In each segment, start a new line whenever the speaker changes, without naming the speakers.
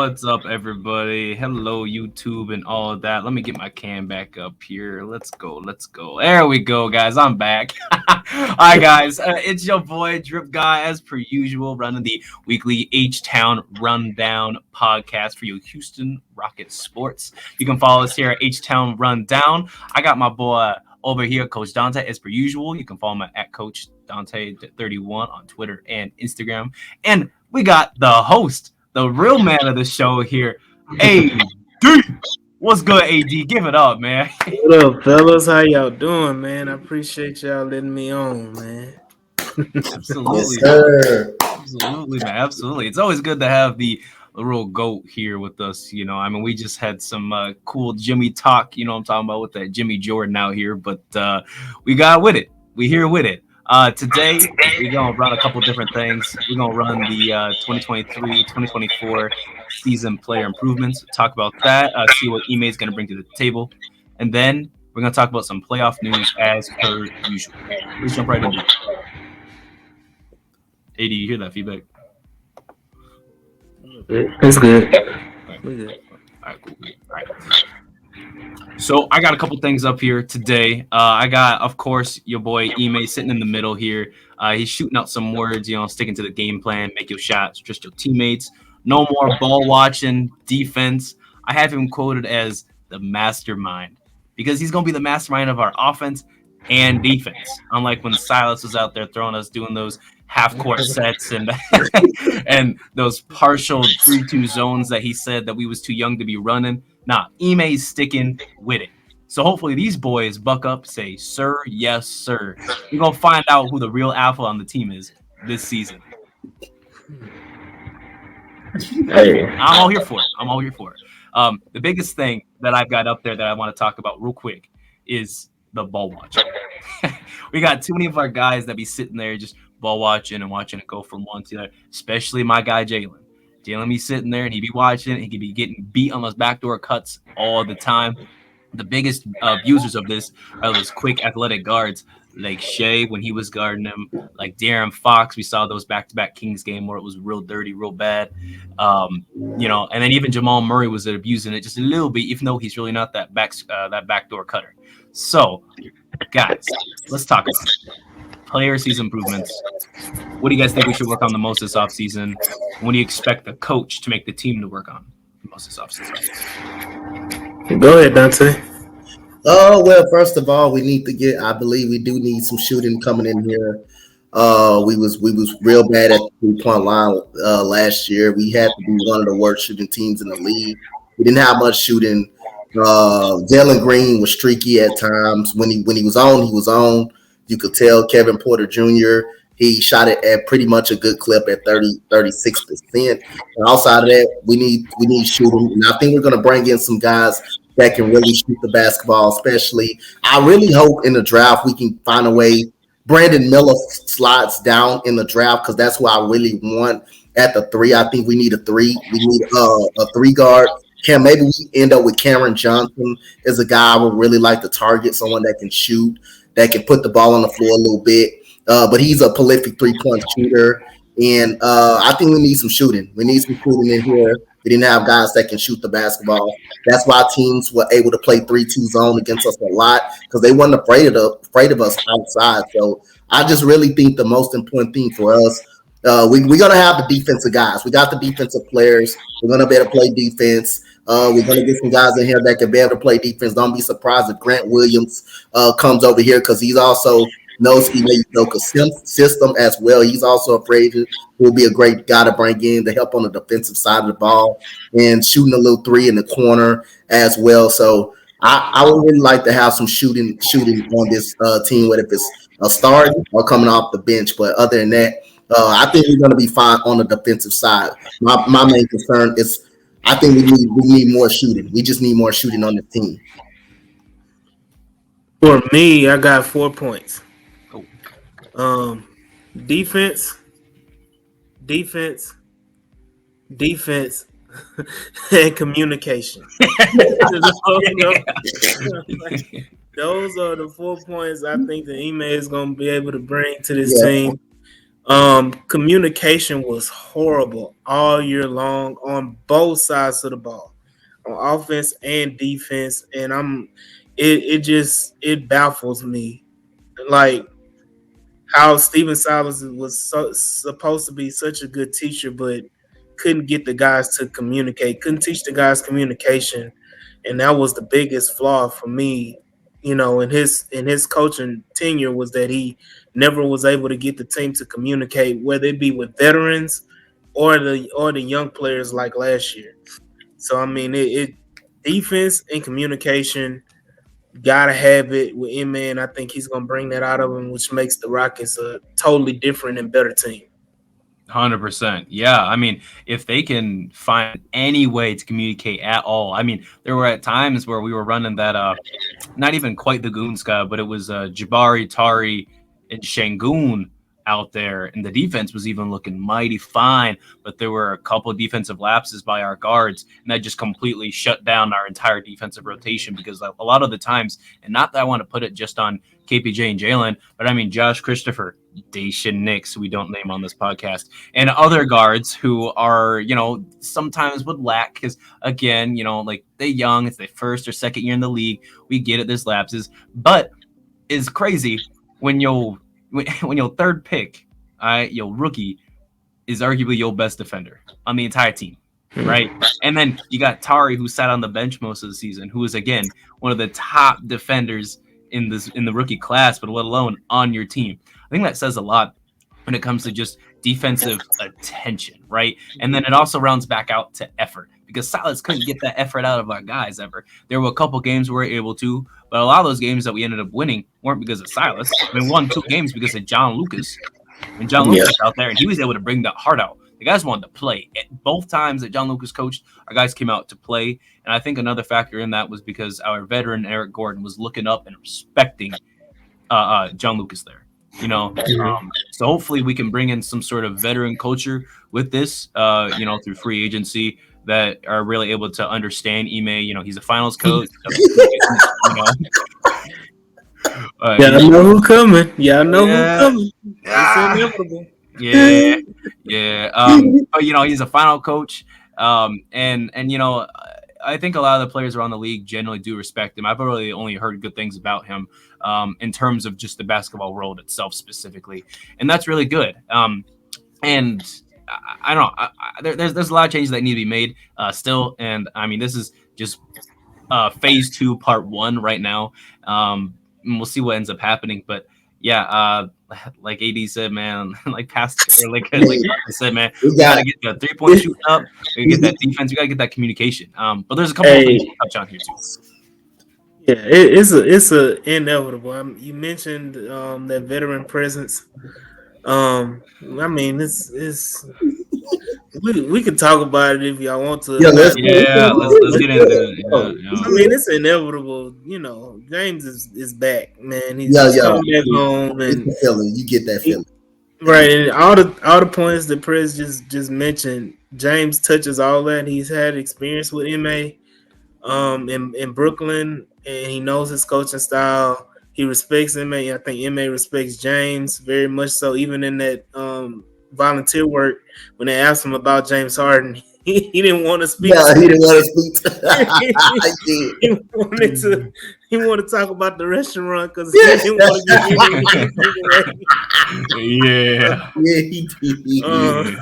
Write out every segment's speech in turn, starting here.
What's up, everybody? Hello, YouTube, and all of that. Let me get my cam back up here. Let's go. There we go, guys. I'm back. All right, guys. It's your boy, Drip Guy, as per usual, running the weekly H-Town Rundown podcast for you Houston Rockets sports. You can follow us here at H-Town Rundown. I got my boy over here, Coach Dante, as per usual. You can follow him at Coach Dante31 on Twitter and Instagram. And we got the host, the real man of the show here, AD. What's good, AD? Give it up, man.
What up, fellas? How y'all doing, man? I appreciate y'all letting me on, man.
Absolutely,
Yes, sir.
absolutely, man. Absolutely. It's always good to have the real GOAT here with us. I mean, we just had some cool Jimmy talk, what I'm talking about with that Jimmy Jordan out here, but we got with it. We here with it. Today, we're going to run a couple different things. We're going to run the 2023-2024 season player improvements, talk about that, see what Ime is going to bring to the table. And then we're going to talk about some playoff news as per usual. Let's jump right into it. AD, you hear that feedback?
It's good. We're good.
All right, cool. All right. So I got a couple things up here today. I got, of course, your boy Ime sitting in the middle here. He's shooting out some words, sticking to the game plan, make your shots, trust your teammates. No more ball watching, defense. I have him quoted as the mastermind because he's going to be the mastermind of our offense and defense. Unlike when Silas was out there throwing us, doing those half-court sets and and those partial 3-2 zones that he said that we was too young to be running. Nah, Ime's sticking with it. So hopefully these boys buck up, say, sir, yes, sir. We're going to find out who the real alpha on the team is this season.
Hey.
I'm all here for it. The biggest thing that I've got up there that I want to talk about real quick is the ball watching. We got too many of our guys that be sitting there just ball watching and watching it go from one to the other, especially my guy Jalen. Jalen be sitting there and he be watching it. He could be getting beat on those backdoor cuts all the time. The biggest abusers of this are those quick athletic guards like Shea when he was guarding him, like De'Aaron Fox. We saw those back-to-back Kings game where it was real dirty, real bad. And then even Jamal Murray was abusing it just a little bit, even though he's really not that backdoor cutter. So, guys, let's talk about it. Player season improvements. What do you guys think we should work on the most this offseason? What do you expect the coach to make the team to work on the most this offseason?
Go ahead, Dante.
Well, first of all, I believe we do need some shooting coming in here. We was real bad at the 3-point line last year. We had to be one of the worst shooting teams in the league. We didn't have much shooting. Jalen Green was streaky at times. When he was on, he was on. You could tell Kevin Porter Jr., he shot it at pretty much a good clip at 36%. And outside of that, we need shooting. And I think we're going to bring in some guys that can really shoot the basketball, especially. I really hope in the draft we can find a way. Brandon Miller slides down in the draft because that's what I really want at the 3. I think we need a 3. We need a 3 guard. Maybe we end up with Cameron Johnson as a guy I would really like to target, someone that can shoot, that can put the ball on the floor a little bit. But he's a prolific 3-point shooter. And I think we need some shooting. We need some shooting in here. We didn't have guys that can shoot the basketball. That's why teams were able to play 3-2 zone against us a lot because they weren't afraid of us outside. So I just really think the most important thing for us, we're going to have the defensive guys. We got the defensive players. We're going to be able to play defense. We're going to get some guys in here that can be able to play defense. Don't be surprised if Grant Williams comes over here because he's also knows system as well. He's also afraid will be a great guy to bring in to help on the defensive side of the ball and shooting a little 3 in the corner as well. So I would really like to have some shooting on this team, whether if it's a start or coming off the bench. But other than that, I think we're going to be fine on the defensive side. My main concern is I think we need more shooting. We just need more shooting on the team.
For me, I got 4 points. Defense, and communication. Those are the 4 points I think that Ime is going to be able to bring to this team. Communication was horrible all year long on both sides of the ball, on offense and defense, and it baffles me, like how Steven Silas was supposed to be such a good teacher, but couldn't get the guys to communicate, couldn't teach the guys communication, and that was the biggest flaw for me. In his coaching tenure was that he never was able to get the team to communicate, whether it be with veterans or the young players like last year. So I mean, it defense and communication gotta have it with him, man. I think he's gonna bring that out of him, which makes the Rockets a totally different and better team.
100%. Yeah. I mean, if they can find any way to communicate at all. I mean, there were at times where we were running that not even quite the Goonska, but it was Jabari, Tari, and Shangoon out there, and the defense was even looking mighty fine. But there were a couple of defensive lapses by our guards, and that just completely shut down our entire defensive rotation because a lot of the times, and not that I want to put it just on KPJ and Jalen, but I mean Josh Christopher, Dacian Nix, we don't name on this podcast, and other guards who are, sometimes would lack because, again, like they're young, it's their first or second year in the league. We get it, there's lapses, but it's crazy when when your third pick, your rookie, is arguably your best defender on the entire team, right? And then you got Tari, who sat on the bench most of the season, who is again one of the top defenders in the rookie class, but let alone on your team. I think that says a lot when it comes to just defensive attention, right? And then it also rounds back out to effort because Silas couldn't get that effort out of our guys ever. There were a couple games we were able to, but a lot of those games that we ended up winning weren't because of Silas. We won 2 games because of John Lucas. And John Lucas was out there, and he was able to bring that heart out. The guys wanted to play. At both times that John Lucas coached, our guys came out to play. And I think another factor in that was because our veteran Eric Gordon was looking up and respecting John Lucas there. So hopefully we can bring in some sort of veteran culture with this, through free agency that are really able to understand Ime. He's a finals coach.
Y'all know who coming. Y'all know who coming. It's inevitable.
Yeah. But he's a final coach. And I think a lot of the players around the league generally do respect him. I've really only heard good things about him in terms of just the basketball world itself specifically, and that's really good. And I don't know. There's a lot of changes that need to be made still, and I mean this is just phase 2, part 1 right now. And we'll see what ends up happening, but yeah, like AD said, man, like I said, man, we gotta get the 3-point shooting up. We gotta get that defense. We gotta get that communication. But there's a couple of things to touch on here too.
Yeah, it's a inevitable. You mentioned that veteran presence. I mean, it's we can talk about it if y'all want to.
Let's get into it. Yeah.
I mean, it's inevitable. James is back, man. He's coming back home, and
you get that feeling,
right? And all the points that Prez just mentioned, James touches all that. He's had experience with MA, in Brooklyn, and he knows his coaching style. He respects MA. I think MA respects James very much so. Even in that volunteer work, when they asked him about James Harden, he didn't want to speak.
Yeah, he didn't want to
speak. He wanted to talk about the restaurant because he didn't want to
get
he did.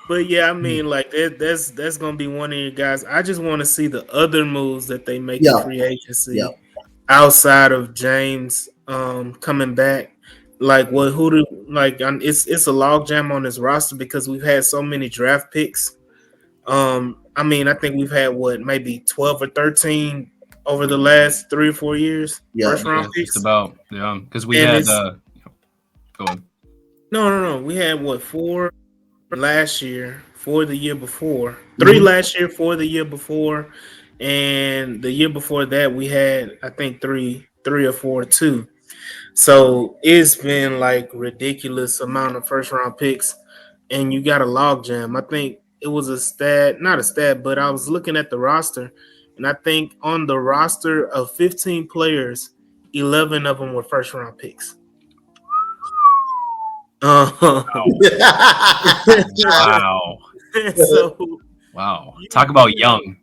But yeah, I mean, like that's gonna be one of your guys. I just want to see the other moves that they make in free agency outside of James coming back. Like it's a logjam on this roster because we've had so many draft picks. I mean, I think we've had maybe 12 or 13 over the last 3 or 4 years. First round picks.
Just about, because we had go on.
No. We had 4 last year, 4 the year before, 3 last year, 4 the year before, and the year before that we had I think 3 or 4 too. So it's been like ridiculous amount of first round picks, and you got a logjam. I think it was not a stat, but I was looking at the roster, and I think on the roster of 15 players, 11 of them were first round picks.
Wow. Wow.
so
Wow.
you
Talk about young.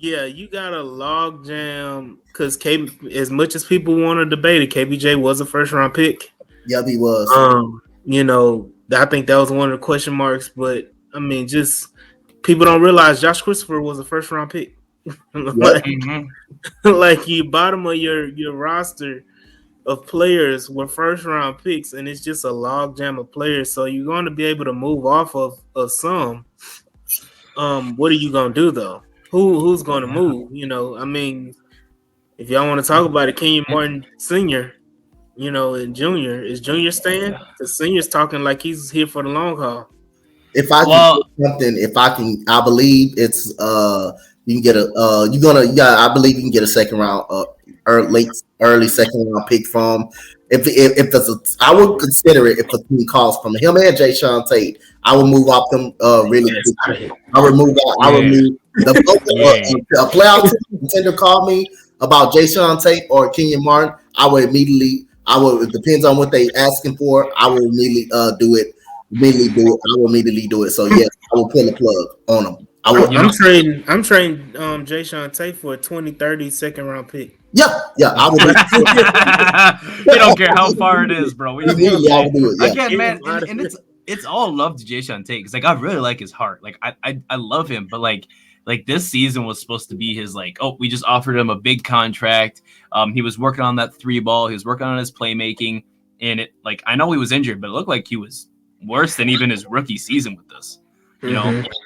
yeah, you got a log jam because as much as people want to debate it, KBJ was a first round pick.
Yep, he was.
I think that was one of the question marks, but I mean, just people don't realize Josh Christopher was a first round pick.
Yep.
like,
Mm-hmm.
like you bottom of your roster of players were first round picks, and it's just a log jam of players. So you're going to be able to move off of some. What are you gonna do though? Who's going to move? I mean, if y'all want to talk about it, Kenyon Martin Senior, and Junior is Junior staying because Senior's talking like he's here for the long haul.
If I can
Well,
get something, if I can, I believe it's you can get a you're gonna yeah, I believe you can get a second round early second round pick from if there's a I would consider it if a team calls from him and Jay Sean Tate. I would move off them really quickly. I
yeah,
remove the
yeah.
a playoff team contender called me about Jay Sean Tate or Kenyon Martin. I would it depends on what they asking for. I will immediately do it. Immediately do it. I will immediately do it. So yes, I will pull the plug on them. I will.
You
I'm
know,
trading. I'm trading Jay Sean Tate for a 2030 second round pick.
Yeah, yeah. I would.
we don't care how far it is, bro.
Immediately, I would do it. Yeah.
Again,
Get
man,
him
and,
out of
and
here.
it's all love to Jason Tate because like I really like his heart. Like I love him, but like this season was supposed to be his like, oh, we just offered him a big contract. He was working on that three ball, he was working on his playmaking, and it like I know he was injured, but it looked like he was worse than even his rookie season with this.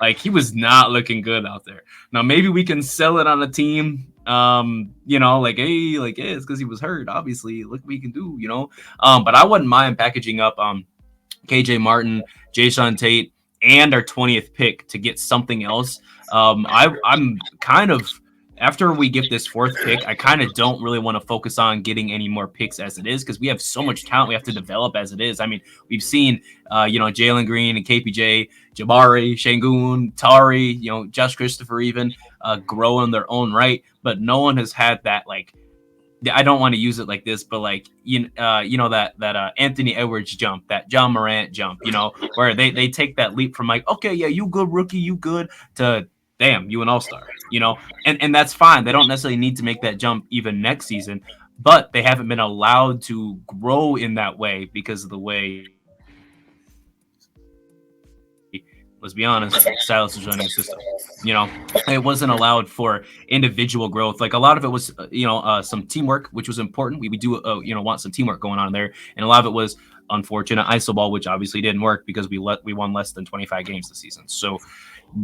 Like he was not looking good out there. Now maybe we can sell it on a team. Like hey, it's because he was hurt. Obviously, look what we can do. But I wouldn't mind packaging up KJ Martin, Jason Tate, and our 20th pick to get something else. I'm kind of after we get this fourth pick, I kind of don't really want to focus on getting any more picks as it is because we have so much talent we have to develop as it is. I mean, we've seen Jalen Green and KPJ, Jabari, Shangoon, Tari, Josh Christopher even grow in their own right, but no one has had that like I don't want to use it like this, but like that Anthony Edwards jump, that John Morant jump, where they take that leap from like, okay, yeah, you good rookie, you good to damn, you an all-star, and that's fine. They don't necessarily need to make that jump even next season, but they haven't been allowed to grow in that way because of the way, let's be honest, Silas is running the system. It wasn't allowed for individual growth. Like a lot of it was, some teamwork, which was important. We do, want some teamwork going on there, and a lot of it was unfortunate iso ball, which obviously didn't work because we won less than 25 games this season. So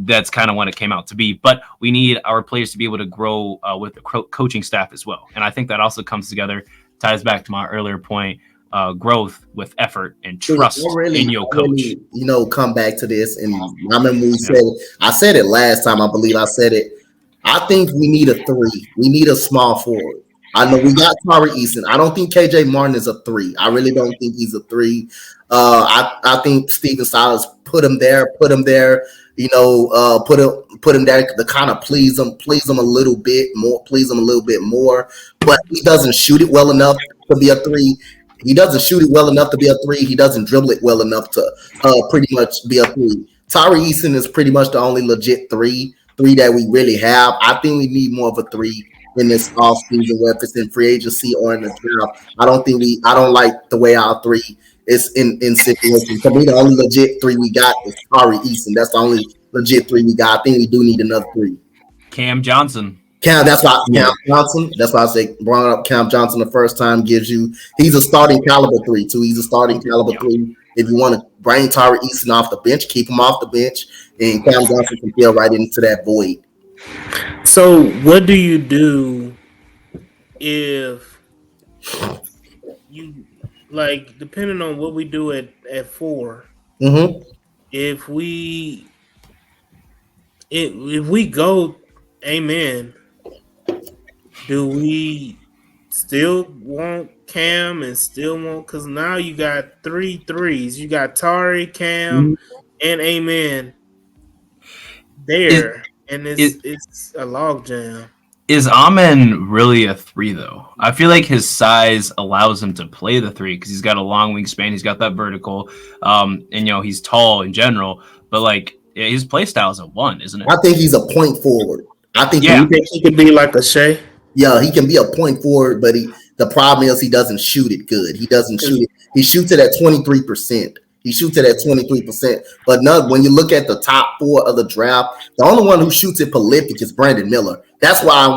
that's kind of when it came out to be. But we need our players to be able to grow with the coaching staff as well, and I think that also comes together, ties back to my earlier point. Growth with effort and trust in your coach.
Come back to this, and I remember I said it last time. I believe I said it. I think we need a three. We need a small forward. I know we got Tari Eason. I don't think KJ Martin is a three. I really don't think he's a three. I think Steven Silas put him there. Put him there to kind of please him a little bit more. But he doesn't shoot it well enough to be a three. He doesn't shoot it well enough to be a three. He doesn't dribble it well enough to pretty much be a three. Tari Eason is pretty much the only legit three that we really have. I think we need more of a three in this offseason, whether it's in free agency or in the draft. I don't like the way our three is in situations. For me, the only legit three we got is Tari Eason. That's the only legit three we got. I think we do need another three.
Cam Johnson.
Cam Johnson. That's why I say brought up Cam Johnson the first time he's a starting caliber three too. He's a starting caliber three. If you want to bring Tari Eason off the bench, keep him off the bench, and Cam Johnson can fill right into that void.
So what do you do if you like depending on what we do at 4?
Mm-hmm.
If we go, amen. Do we still want Cam and still want because now you got 3 threes. You got Tari, Cam, and Amen there, and it's a log jam.
Is Amen really a three though? I feel like his size allows him to play the three because he's got a long wingspan, he's got that vertical, and he's tall in general. But like his play style is a one, isn't it?
I think he's a point forward. I think
Yeah.
You think he could be like a Shea?
yeah, he can be a point forward, but the problem is he doesn't shoot it good. He doesn't shoot it. He shoots it at 23%. He shoots it at 23%. But no, when you look at the top four of the draft, the only one who shoots it prolific is Brandon Miller. That's why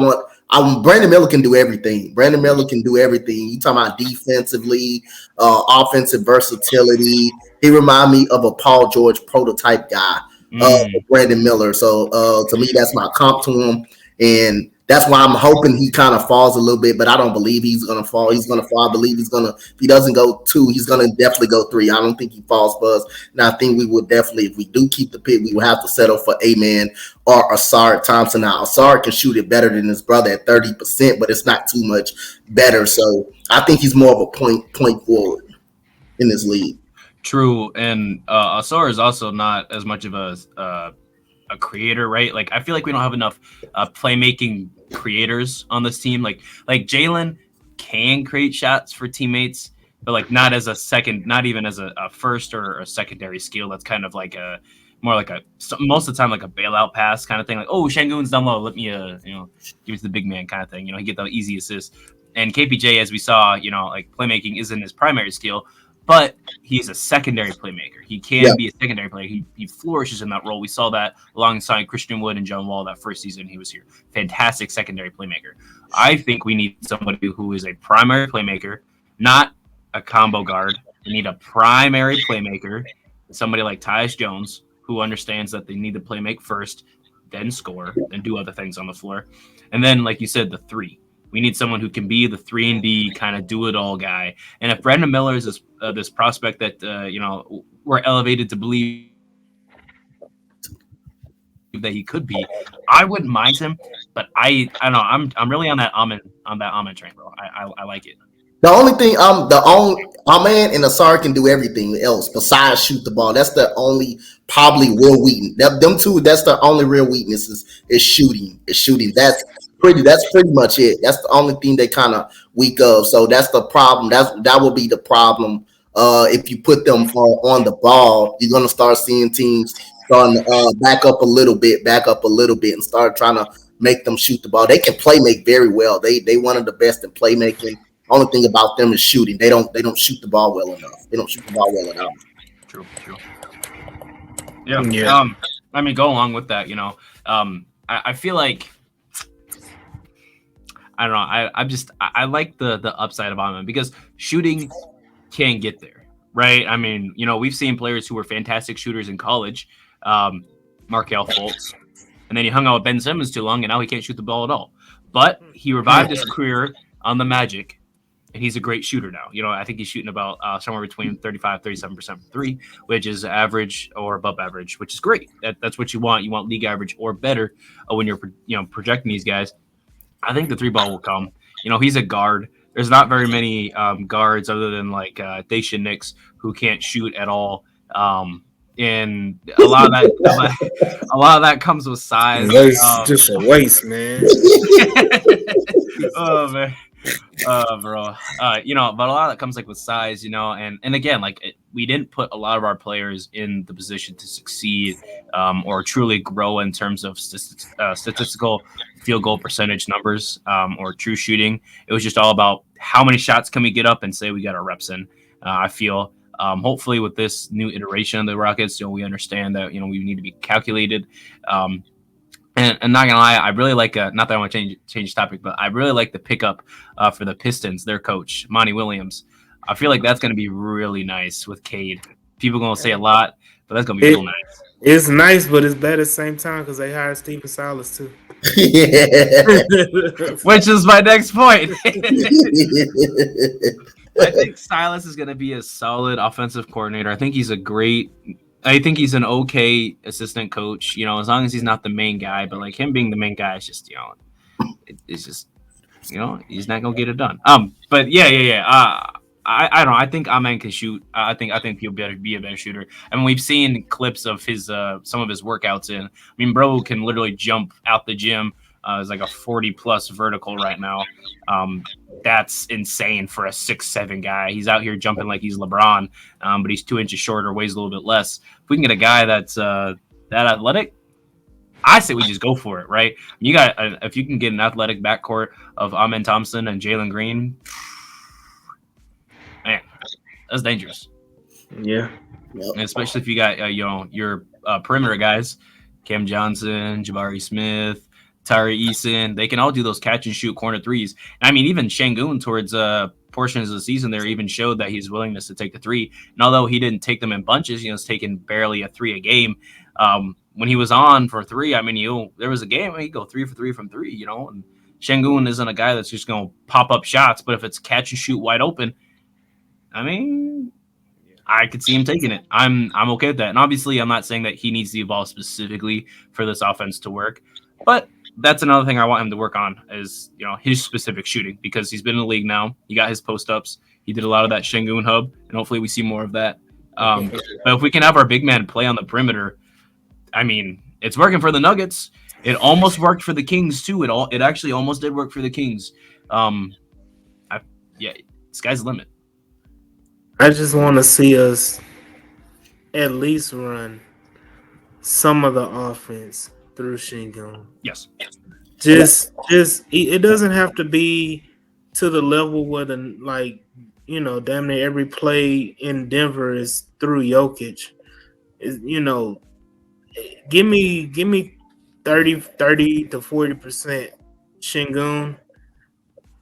Brandon Miller can do everything. Brandon Miller can do everything. You talking about defensively, offensive versatility. He remind me of a Paul George prototype guy, Brandon Miller. So to me, that's my comp to him. And that's why I'm hoping he kind of falls a little bit, but I don't believe he's going to fall. He's going to fall. I believe if he doesn't go 2, he's going to definitely go 3. I don't think he falls for us. And I think we would definitely, if we do keep the pick, we will have to settle for Amen or Asard Thompson. Now, Asard can shoot it better than his brother at 30%, but it's not too much better. So I think he's more of a point forward in this league.
True. And Asar is also not as much of a creator, right? Like I feel like we don't have enough playmaking creators on this team. Like Jalen can create shots for teammates, but like not as a second, not even as a first or a secondary skill. That's kind of like a more like most of the time like a bailout pass kind of thing. Like, oh, Shangoon's down low, let me give it to the big man kind of thing. He get the easy assist. And KPJ, as we saw, like playmaking isn't his primary skill, but he's a secondary playmaker. He can be a secondary player. He flourishes in that role. We saw that alongside Christian Wood and John Wall that first season he was here. Fantastic secondary playmaker. I think we need somebody who is a primary playmaker, not a combo guard. We need a primary playmaker, somebody like Tyus Jones, who understands that they need to playmake first, then score, then do other things on the floor. And then, like you said, the three. We need someone who can be the 3-and-D kind of do-it-all guy. And if Brandon Miller is this prospect that we're elevated to believe that he could be, I wouldn't mind him. But I don't know. I'm really on that Amen train, bro. I like it.
The only thing, man and Asar can do everything else besides shoot the ball. That's the only probably real weakness. Them two, that's the only real weakness is shooting. That's pretty much it. That's the only thing they kind of weak of. So that's the problem. That will be the problem. If you put them on the ball, you're gonna start seeing teams starting to back up a little bit, and start trying to make them shoot the ball. They can play make very well. They one of the best in playmaking. Only thing about them is shooting. They don't shoot the ball well enough. They don't shoot the ball well enough.
True. Yeah. I mean, go along with that. I feel like I don't know. I like the upside of Amen because shooting can get there, right? I mean, we've seen players who were fantastic shooters in college, Markelle Fultz, and then he hung out with Ben Simmons too long, and now he can't shoot the ball at all. But he revived his career on the Magic, and he's a great shooter now. I think he's shooting about somewhere between 35-37% from three, which is average or above average, which is great. That's what you want. You want league average or better when you're projecting these guys. I think the three ball will come. He's a guard. There's not very many guards other than like Daisha Nix who can't shoot at all. And a lot of that comes with size.
It's just a waste, man.
Oh man. Bro. But a lot of that comes like with size, and again, we didn't put a lot of our players in the position to succeed or truly grow in terms of statistical field goal percentage numbers or true shooting. It was just all about how many shots can we get up and say we got our reps in. I feel hopefully with this new iteration of the Rockets, we understand that we need to be calculated. And not gonna lie, I really like not that I want to change topic, but I really like the pickup for the Pistons, their coach, Monty Williams. I feel like that's gonna be really nice with Cade. People gonna say a lot, but that's gonna be real nice.
It's nice, but it's bad at the same time because they hired Stephen Silas too.
Which is my next point. I think Silas is gonna be a solid offensive coordinator. I think he's an okay assistant coach, as long as he's not the main guy. But like him being the main guy is just, it's just, he's not gonna get it done. But yeah. I don't know. I think Amen can shoot. I think he'll be a better shooter. I mean, we've seen clips of his some of his workouts in. I mean, bro can literally jump out the gym Is like a 40 plus vertical right now. That's insane for a 6'7" guy. He's out here jumping like he's LeBron, but he's 2 inches shorter, weighs a little bit less. If we can get a guy that's that athletic, I say we just go for it, right? You got if you can get an athletic backcourt of Amen Thompson and Jalen Green, man, that's dangerous.
Yeah.
And especially if you got your perimeter guys, Cam Johnson, Jabari Smith, Tyree Eason, they can all do those catch and shoot corner threes. And I mean, even Şengün towards portions of the season there even showed that his willingness to take the three. And although he didn't take them in bunches, he's taking barely a three a game. When he was on for three, I mean, there was a game he'd go 3 for 3 from three, and Şengün isn't a guy that's just going to pop up shots, but if it's catch and shoot wide open, I mean, I could see him taking it. I'm okay with that. And obviously, I'm not saying that he needs to evolve specifically for this offense to work, but that's another thing I want him to work on is his specific shooting, because he's been in the league now. He got his post ups. He did a lot of that Şengün hub, and hopefully we see more of that. But if we can have our big man play on the perimeter, I mean, it's working for the Nuggets. It almost worked for the Kings too. It actually almost did work for the Kings. Sky's the limit.
I just want to see us at least run some of the offense through Şengün.
Yes.
Just it doesn't have to be to the level where damn near every play in Denver is through Jokic. Give me 30 to 40% Şengün.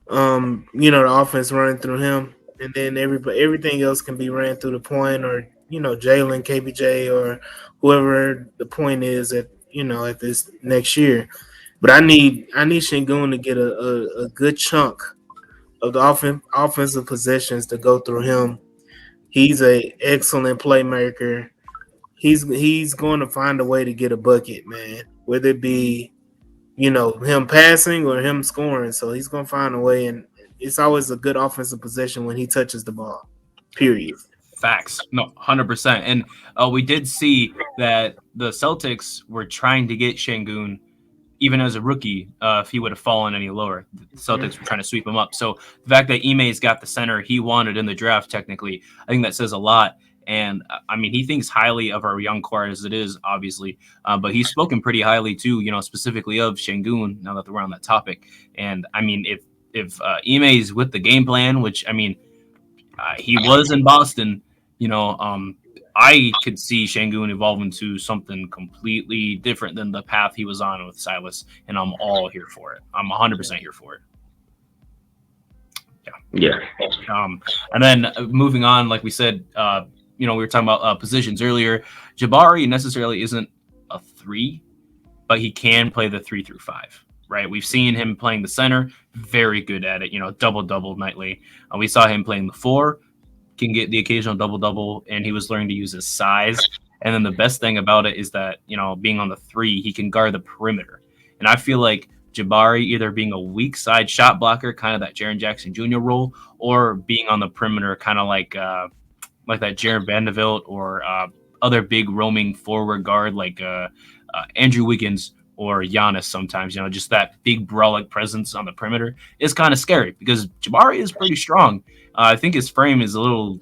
The offense running through him, and then everything else can be ran through the point, or Jalen, KBJ, or whoever the point is at this next year. But I need Şengün to get a good chunk of the offensive possessions to go through him. He's an excellent playmaker. He's going to find a way to get a bucket, man. Whether it be him passing or him scoring. So he's going to find a way, and it's always a good offensive possession when he touches the ball, period.
Facts. No, 100%. And we did see that the Celtics were trying to get Şengün even as a rookie if he would have fallen any lower. The Celtics were trying to sweep him up. So the fact that Ime's got the center he wanted in the draft, technically, I think that says a lot. And I mean, he thinks highly of our young core as it is, obviously, but he's spoken pretty highly too, specifically of Şengün. Now that we're on that topic, and I mean, if Ime is with the game plan, which I mean, he was in Boston, I could see Şengün evolve into something completely different than the path he was on with Silas, and I'm all here for it. I'm 100% here for it.
Yeah.
And then moving on, like we said. We were talking about positions earlier. Jabari necessarily isn't a 3, but he can play the 3 through 5, right? We've seen him playing the center, very good at it, double nightly. We saw him playing the 4, can get the occasional double, and he was learning to use his size. And then the best thing about it is that, being on the 3, he can guard the perimeter. And I feel like Jabari either being a weak side shot blocker, kind of that Jaren Jackson Jr. role, or being on the perimeter, kind of like that Jared Vanderbilt or other big roaming forward guard like Andrew Wiggins or Giannis sometimes, just that big brolic presence on the perimeter is kind of scary because Jabari is pretty strong. I think his frame is a little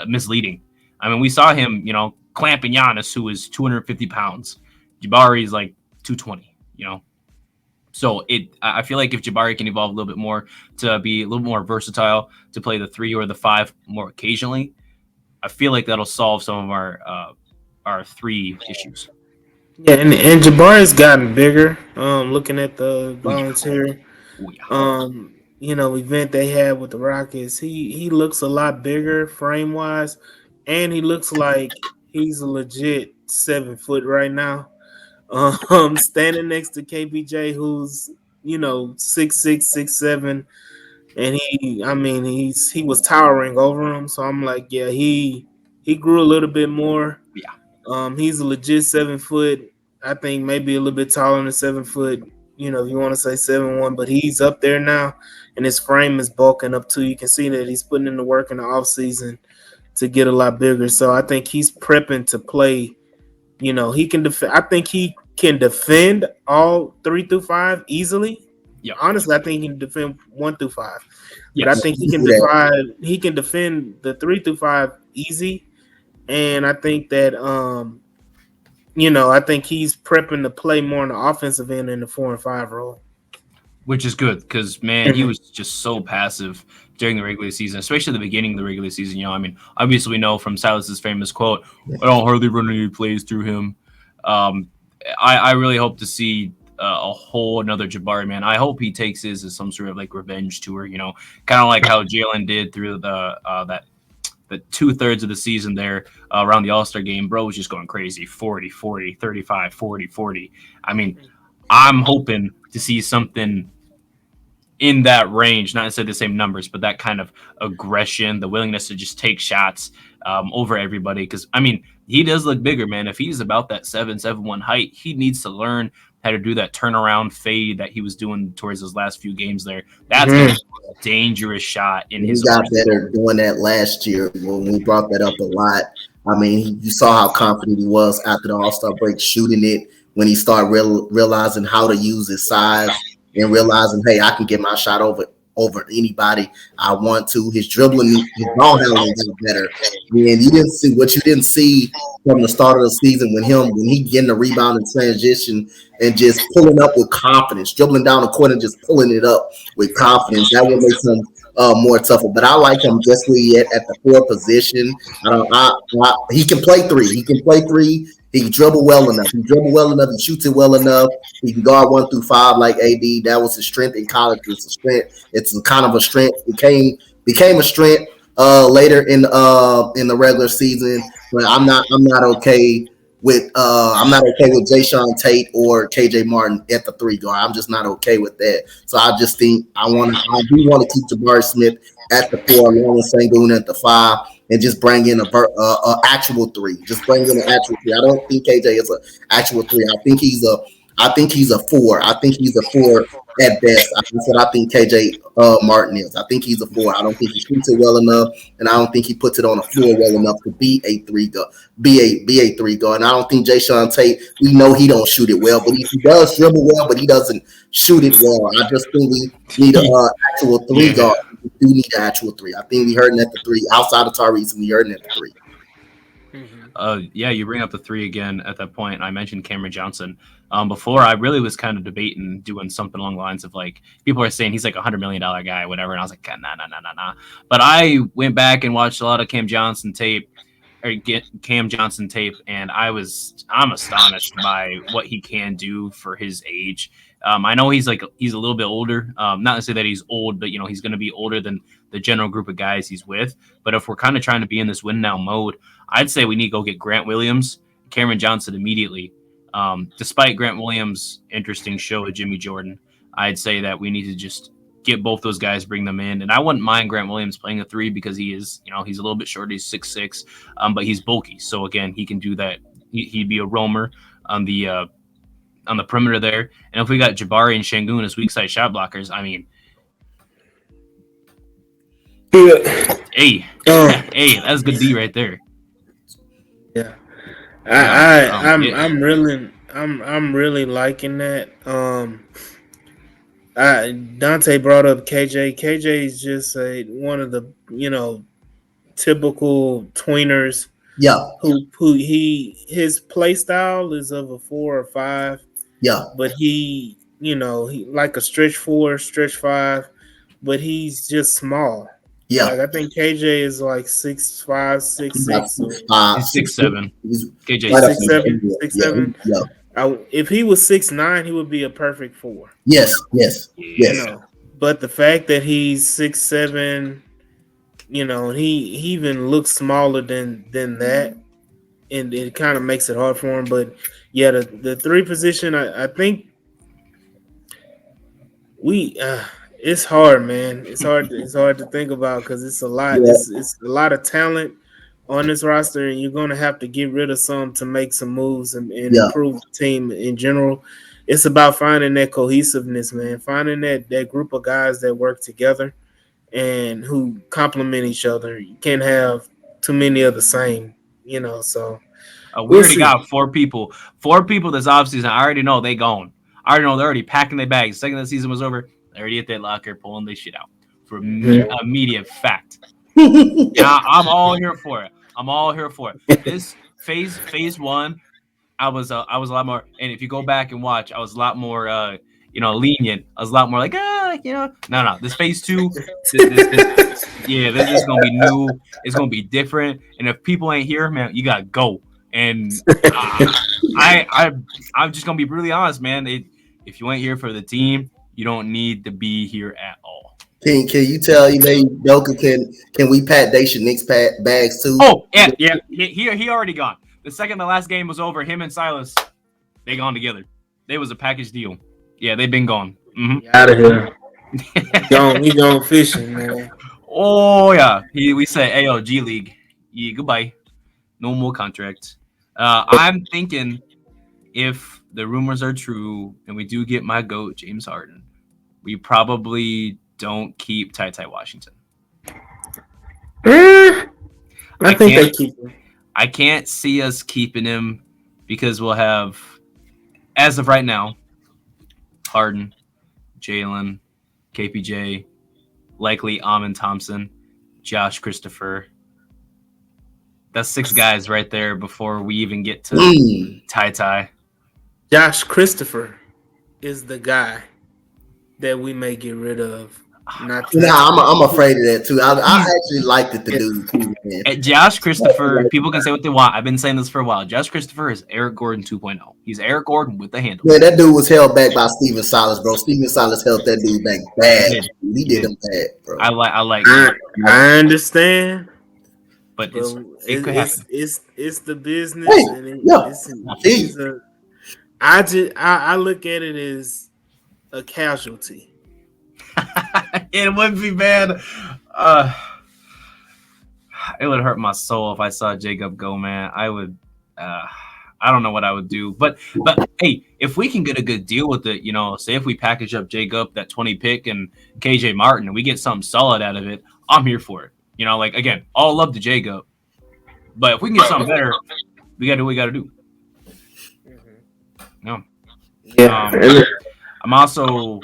misleading. I mean, we saw him, clamping Giannis, who is 250 pounds. Jabari is like 220, So I feel like if Jabari can evolve a little bit more to be a little more versatile, to play the 3 or the 5 more occasionally, I feel like that'll solve some of our 3 issues.
Yeah, and Jabari's gotten bigger. Looking at the volunteer, event they had with the Rockets, he looks a lot bigger frame wise, and he looks like he's a legit 7 foot right now. Standing next to KPJ, who's 6'6", 6'7", and he was towering over him. So I'm like, yeah, he grew a little bit more.
Yeah.
He's a legit 7 foot. I think maybe a little bit taller than 7 foot. If you want to say 7'1", but he's up there now, and his frame is bulking up too. You can see that he's putting in the work in the offseason to get a lot bigger. So I think he's prepping to play. He can defend. I think he can defend all 3 through 5 easily.
Yep.
Honestly, I think he can defend 1 through 5, but I
Yes.
think he can defend the 3 through 5 easy. And I think that I think he's prepping to play more on the offensive end in the 4 and 5 role.
Which is good because man, he was just so passive during the regular season, especially the beginning of the regular season. I mean, obviously we know from Silas's famous quote, "I don't hardly run any plays through him." Um, I really hope to see a whole another Jabari, man. I hope he takes his as some sort of like revenge tour. Kind of like how Jalen did through the 2/3 of the season there around the All-Star game. Bro was just going crazy, 40, 40, 35, 40, 40. I mean, I'm hoping to see something in that range, not necessarily the same numbers, but that kind of aggression, the willingness to just take shots over everybody. Because I mean, he does look bigger, man. If he's about that 7'1" height, he needs to learn how to do that turnaround fade that he was doing towards his last few games there. That's gonna be a dangerous shot in
He
his
got
arsenal.
better doing that last year when we brought that up a lot. I mean, you saw how confident he was after the All Star break, shooting it when he started realizing how to use his size and realizing, hey, I can get my shot over anybody I want to. His dribbling, his ball handling got better. And you didn't see what you didn't see from the start of the season when he getting the rebound and transition and just pulling up with confidence, dribbling down the court and just pulling it up with confidence. That would make him more tougher. But I like him just where he at the 4 position. He can play three. He can play three. He can dribble well enough. He dribble well enough. He shoots it well enough. He can guard 1 through 5 like AD. That was his strength in college. It's a strength. It's a kind of a strength. Became a strength later in the regular season. But I'm not okay with Jay Sean Tate or KJ Martin at the 3 guard. I'm just not okay with that. So I just think I do want to keep Jabari Smith at the 4, along with Sengun at the 5, and just bring in a actual 3. Just bring in an actual 3. I don't think KJ is an actual 3. I think he's a 4. I think he's a 4 at best. That's what I think KJ Martin is. I think he's a 4. I don't think he shoots it well enough, and I don't think he puts it on the floor well enough to be a 3 guard. Be a 3 guard. And I don't think Jay Sean Tate. We know he don't shoot it well, but he does dribble well, but he doesn't shoot it well. I just think we need an actual 3 guard.
Yeah.
We do need an actual 3. I think we heard at the 3 outside of Tyrese, and we heard at the 3.
Yeah, you bring up the 3 again at that point. I mentioned Cameron Johnson. Before, I really was kind of debating doing something along the lines of like, people are saying he's like $100 million guy, whatever. And I was like, nah. But I went back and watched a lot of Cam Johnson tape, and I'm astonished by what he can do for his age. I know he's a little bit older. Not to say that he's old, but he's going to be older than the general group of guys he's with. But if we're kind of trying to be in this win now mode, I'd say we need to go get Grant Williams, Cameron Johnson immediately. Despite Grant Williams' interesting show with Jimmy Jordan, I'd say that we need to just get both those guys, bring them in. And I wouldn't mind Grant Williams playing a 3 because he is, he's a little bit short. He's 6'6", but he's bulky. So again, he can do that. He'd be a roamer on the perimeter there. And if we got Jabari and Sengun as weak side shot blockers, I mean, hey, that's good D right there.
Yeah,
Yeah,
I'm really liking that. Dante brought up KJ. KJ is just one of the typical tweeners.
Yeah.
His play style is of a 4 or 5.
Yeah.
But he like a stretch 4, stretch 5, but he's just small.
Yeah.
Like I think KJ is like 6'5", 6'6".
He's 6'7". KJ
6'7".
Yeah.
If he was 6'9", he would be a perfect 4.
Yes.
But the fact that he's 6'7", he even looks smaller than that, and it kind of makes it hard for him. But yeah, the 3 position, I think it's hard, man. It's hard to think about because it's a lot. Yeah. It's a lot of talent on this roster, and you're going to have to get rid of some to make some moves and improve the team in general. It's about finding that cohesiveness, man. Finding that group of guys that work together and who complement each other. You can't have too many of the same, So
We
We'll
already
see.
got four people. Four people this offseason. I already know they going. I already know they're already packing their bags. Second the season was over, they already at their locker pulling their shit out for immediate fact. Yeah, I'm all here for it. I'm all here for it. This phase one, I was a lot more. And if you go back and watch, I was a lot more lenient. I was a lot more like no. This phase two, this yeah, this is gonna be new. It's gonna be different. And if people ain't here, man, you gotta go. And I'm just gonna be really honest, man. If you ain't here for the team, you don't need to be here at all.
Can you tell Doka can we pat Dacia Nick's bags too?
Oh yeah. He already gone. The second the last game was over, him and Silas, they gone together. They was a package deal. Yeah, they've been gone.
Out of here. He gone fishing, man.
Oh yeah, we say, "Hey, yo, G League, yeah, goodbye, no more contract." I'm thinking if the rumors are true and we do get my goat James Harden, we probably don't keep Ty Washington.
I think they keep him.
I can't see us keeping him because we'll have, as of right now, Harden, Jalen, KPJ, likely Amin Thompson, Josh Christopher. That's 6 guys right there before we even get to Ty.
Josh Christopher is the guy that we may get rid of.
I'm afraid of that too. I actually liked it to do too, man.
Josh Christopher, people can say what they want. I've been saying this for a while. Josh Christopher is Eric Gordon 2.0. He's Eric Gordon with the handle.
Man, that dude was held back by Steven Silas, bro. Steven Silas held that dude back bad. He did him bad, bro.
I understand,
but it could happen.
It's the business, and I look at it as a casualty.
It would be bad. It would hurt my soul if I saw Jacob go, man. I would. I don't know what I would do, but hey, if we can get a good deal with it, say if we package up Jacob, that 20 pick, and KJ Martin, and we get something solid out of it, I'm here for it. Like again, all love to Jacob, but if we can get something better, we gotta do what we gotta do. No. Yeah. I'm also.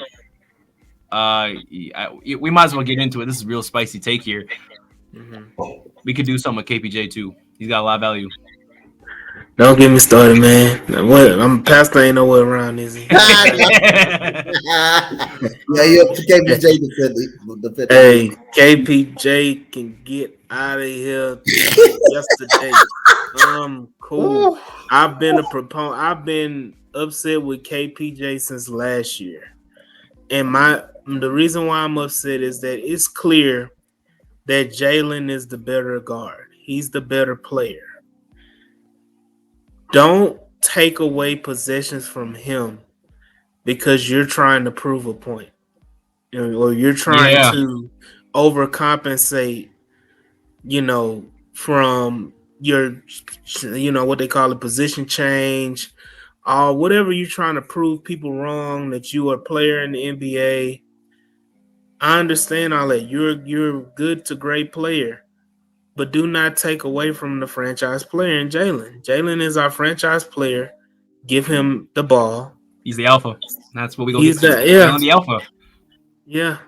We might as well get into it. This is a real spicy take here. We could do something with KPJ too. He's got a lot of value.
Don't get me started, man. What? I'm pastor ain't nowhere around, is he?
Yeah, KPJ defender.
Hey, KPJ can get out of here yesterday. Cool. I've been a proponent. I've been upset with KPJ since last year. And the reason why I'm upset is that it's clear that Jalen is the better guard. He's the better player. Don't take away possessions from him because you're trying to prove a point. Or you're trying to overcompensate, from your, what they call a position change, or whatever you're trying to prove people wrong that you are a player in the NBA. I understand all that. You're good to great player, but do not take away from the franchise player in Jalen. Jalen is our franchise player. Give him the ball.
He's the alpha. That's what we go.
He's
Jalen the alpha.
Yeah.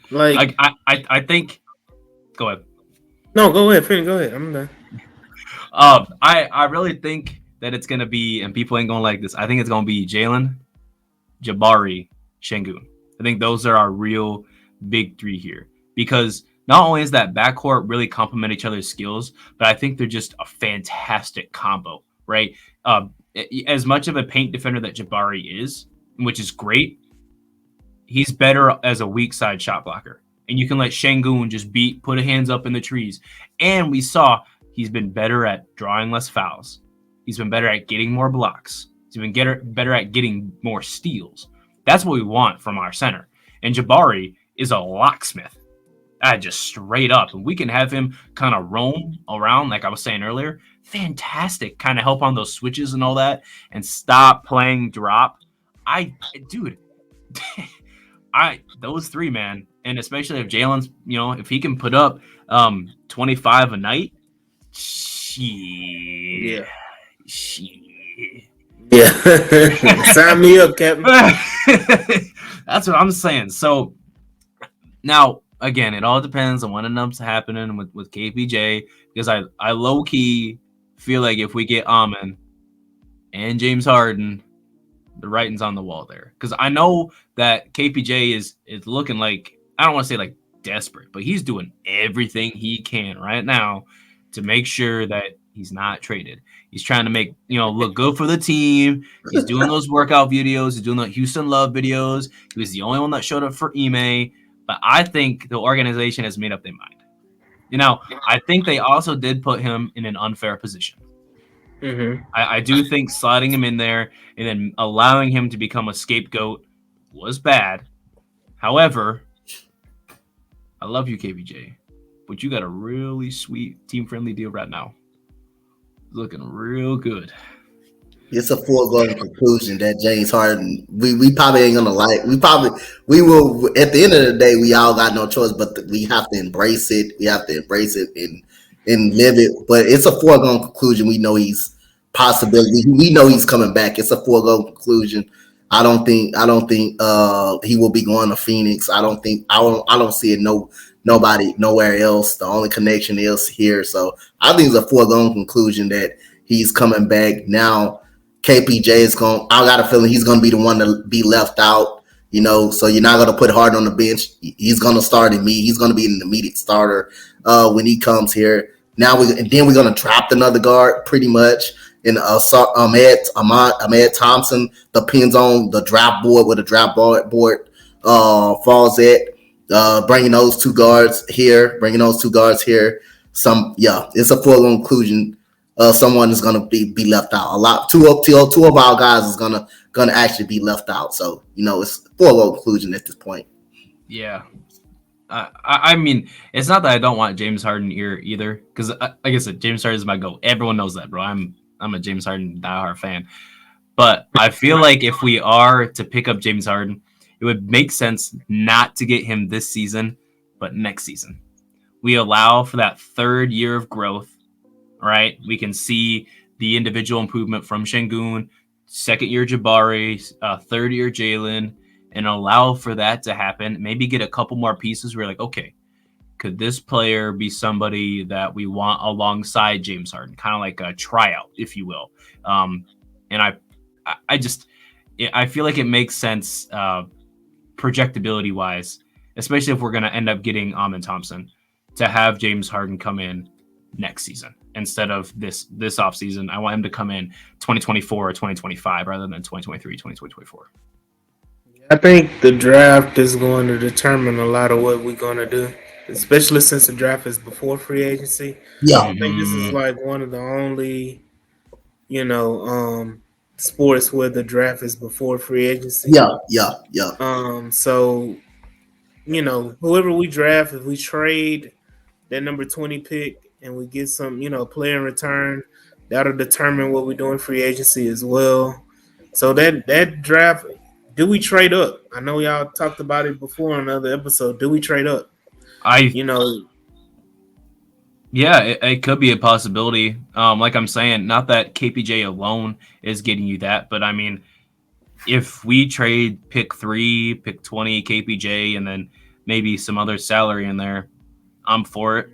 Like I think. Go ahead.
No, go ahead. Go ahead. I'm done.
I really think that it's gonna be, and people ain't gonna like this. I think it's gonna be Jalen, Jabari, Şengün. I think those are our real big 3 here, because not only is that backcourt really complement each other's skills, but I think they're just a fantastic combo, right? As much of a paint defender that Jabari is, which is great, he's better as a weak side shot blocker. And you can let Şengün just put his hands up in the trees. And we saw he's been better at drawing less fouls. He's been better at getting more blocks. He's been better at getting more steals. That's what we want from our center. And Jabari is a locksmith. Just straight up. And we can have him kind of roam around, like I was saying earlier. Fantastic. Kind of help on those switches and all that. And stop playing drop. Those 3, man. And especially if Jalen's, if he can put up 25 a night. Shit.
Yeah. Sign me up, Captain.
That's what I'm saying. So now, again, it all depends on what ends up happening with KPJ, because I low key feel like if we get Amon and James Harden, the writing's on the wall there. Because I know that KPJ is looking like, I don't want to say like desperate, but he's doing everything he can right now to make sure that he's not traded. He's trying to make, look good for the team. He's doing those workout videos. He's doing the Houston Love videos. He was the only one that showed up for Ime. But I think the organization has made up their mind. I think they also did put him in an unfair position.
Mm-hmm.
I do think sliding him in there and then allowing him to become a scapegoat was bad. However, I love you, KBJ, but you got a really sweet team-friendly deal right now. Looking real good.
It's a foregone conclusion that James Harden, we probably ain't gonna like. We will at the end of the day. We all got no choice, but we have to embrace it. We have to embrace it and live it. But it's a foregone conclusion. We know he's possibility. We know he's coming back. It's a foregone conclusion. I don't think he will be going to Phoenix. I don't see it. Nobody nowhere else. The only connection is here. So I think it's a foregone conclusion that he's coming back now. KPJ is going. I got a feeling he's going to be the one to be left out. So you're not going to put Harden on the bench. He's going to start in me. He's going to be an immediate starter when he comes here. Now we're going to draft another guard pretty much. And Ahmed Thompson depends on the draft board where the draft board falls at. Bringing those two guards here. It's a foregone conclusion. Someone is going to be left out. Two of our guys is going to actually be left out. So it's foregone conclusion at this point.
Yeah. I mean, it's not that I don't want James Harden here either, because like I said, James Harden is my GOAT. Everyone knows that, bro. I'm a James Harden diehard fan. But I feel like if we are to pick up James Harden, it would make sense not to get him this season, but next season. We allow for that third year of growth, right? We can see the individual improvement from Şengün, second year Jabari, third year Jalen, and allow for that to happen. Maybe get a couple more pieces. We're like, okay, could this player be somebody that we want alongside James Harden? Kind of like a tryout, if you will. And I feel like it makes sense projectability wise, especially if we're going to end up getting Amon Thompson, to have James Harden come in next season instead of this offseason. I want him to come in 2024 or 2025 rather than 2023, 2024.
I think the draft is going to determine a lot of what we're going to do, especially since the draft is before free agency.
Yeah.
I think this is like one of the only, sports where the draft is before free agency.
Yeah.
So, whoever we draft, if we trade that number 20 pick and we get some, player in return, that'll determine what we do in free agency as well. So that draft, do we trade up? I know y'all talked about it before on another episode. Do we trade up?
Yeah, it could be a possibility. Like I'm saying, not that KPJ alone is getting you that, but I mean, if we trade pick 3, pick 20, KPJ, and then maybe some other salary in there, I'm for it.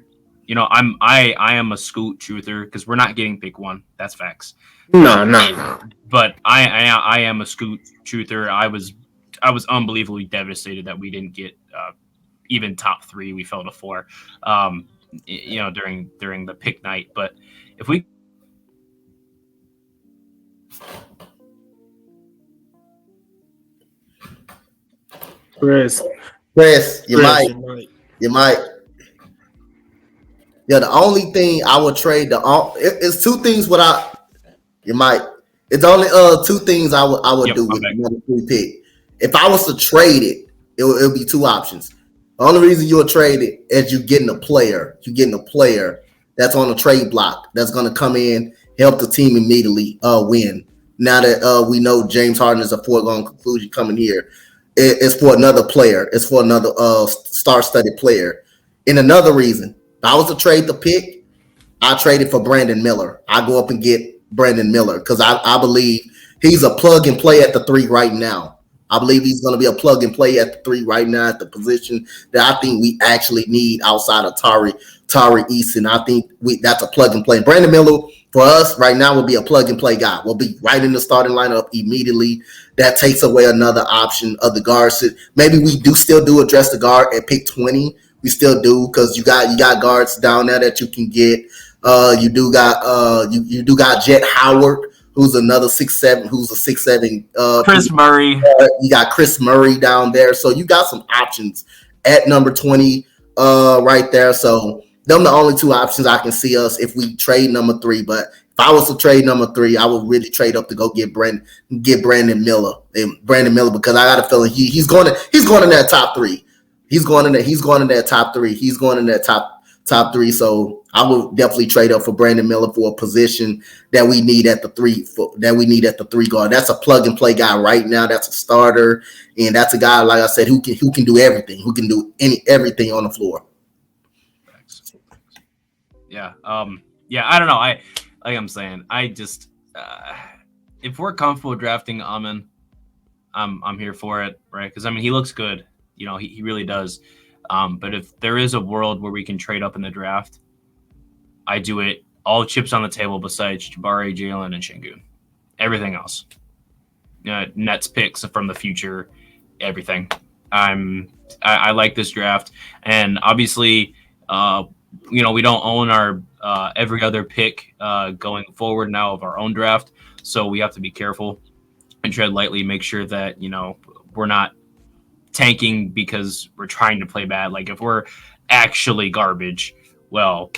I am a Scoot truther because we're not getting pick 1. That's facts.
No.
But I am a Scoot truther. I was unbelievably devastated that we didn't get even top 3. We fell to 4. During the pick night. But if we
Chris,
you might. Yeah, the only thing I would trade it's two things. It's only 2 things I would do with the number 3 pick. If I was to trade it, it would be 2 options. The only reason you'll trade it is you're getting a player. You're getting a player that's on a trade block that's going to come in, help the team immediately win. Now that we know James Harden is a foregone conclusion coming here, it's for another player. It's for another star-studded player. And another reason, if I was to trade the pick, I trade it for Brandon Miller. I go up and get Brandon Miller because I believe he's a plug and play at the three right now. I believe he's going to be a plug and play at the three right now at the position that I think we actually need outside of Tari Eason. I think that's a plug and play. Brandon Miller for us right now will be a plug and play guy. We'll be right in the starting lineup immediately. That takes away another option of the guards. Maybe we do still do address the guard at pick 20. We still do because you got guards down there that you can get. You do got Jet Howard, who's another 6'7", who's a 6'7".
Chris Murray.
You got Chris Murray down there, so you got some options at number 20 right there. So them the only two options I can see us if we trade number 3. But if I was to trade number 3, I would really trade up to go get Brandon Miller because I got a feeling he's going in that top 3. He's going in that top 3. He's going in that top 3. So I would definitely trade up for Brandon Miller for a position that we need at the 3 guard. That's a plug and play guy right now. That's a starter, and that's a guy, like I said, who can do everything. Who can do everything on the floor.
Yeah. Yeah. I don't know. I'm saying, I just if we're comfortable drafting Amin, I'm here for it, right? Because I mean, he looks good. You know, he really does. But if there is a world where we can trade up in the draft, I do it all chips on the table besides Jabari, Jalen, and Şengün. Everything else. Nets picks from the future, everything. I like this draft. And obviously, we don't own our every other pick going forward now of our own draft. So we have to be careful and tread lightly, make sure that, we're not tanking because we're trying to play bad. Like if we're actually garbage, well,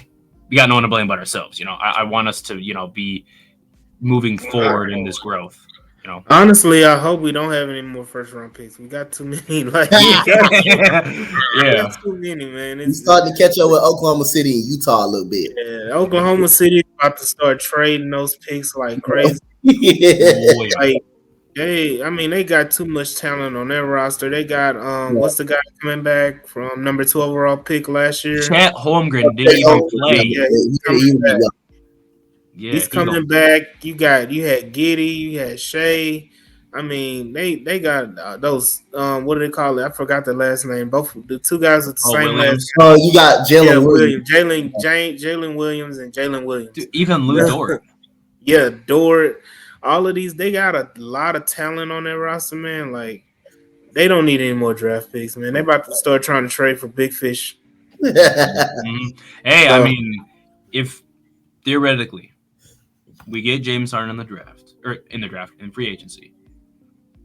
we got no one to blame but ourselves. I want us to, be moving forward in this growth.
Honestly, I hope we don't have any more first round picks. We got too many. Like, got too many, man.
It's starting to catch up with Oklahoma City and Utah a little bit.
Yeah, Oklahoma City is about to start trading those picks like crazy. Like, they got too much talent on their roster. They got what's the guy coming back from number 2 overall pick last year?
Chet Holmgren didn't even play.
Yeah, he's coming back. You had Giddy, you had Shea. I mean, they got those. What do they call it? I forgot the last name. Both the two guys with the same last name.
Oh, you got Jalen Williams,
Jalen Williams, and Jalen Williams.
Dude, even Lou Dort.
Yeah, Dort. All of these, they got a lot of talent on their roster, man. Like, they don't need any more draft picks, man. They about to start trying to trade for big fish.
Hey, I mean, if theoretically we get James Harden in the draft in free agency,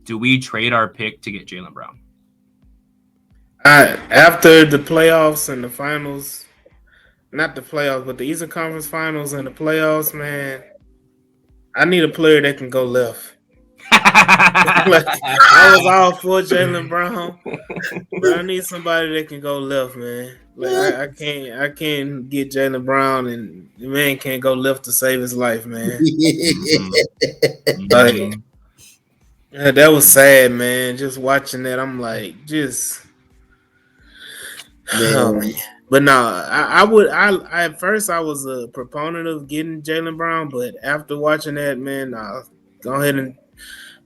do we trade our pick to get Jaylen Brown?
After the playoffs and the finals, not the playoffs, but the Eastern Conference Finals and the playoffs, man, I need a player that can go left. I was all for Jaylen Brown, but I need somebody that can go left, man. Like I can't get Jaylen Brown, and the man can't go left to save his life, man. Like, that was sad, man. Just watching that, I'm like, oh man. But no, I at first I was a proponent of getting Jaylen Brown, but after watching that, man, go ahead and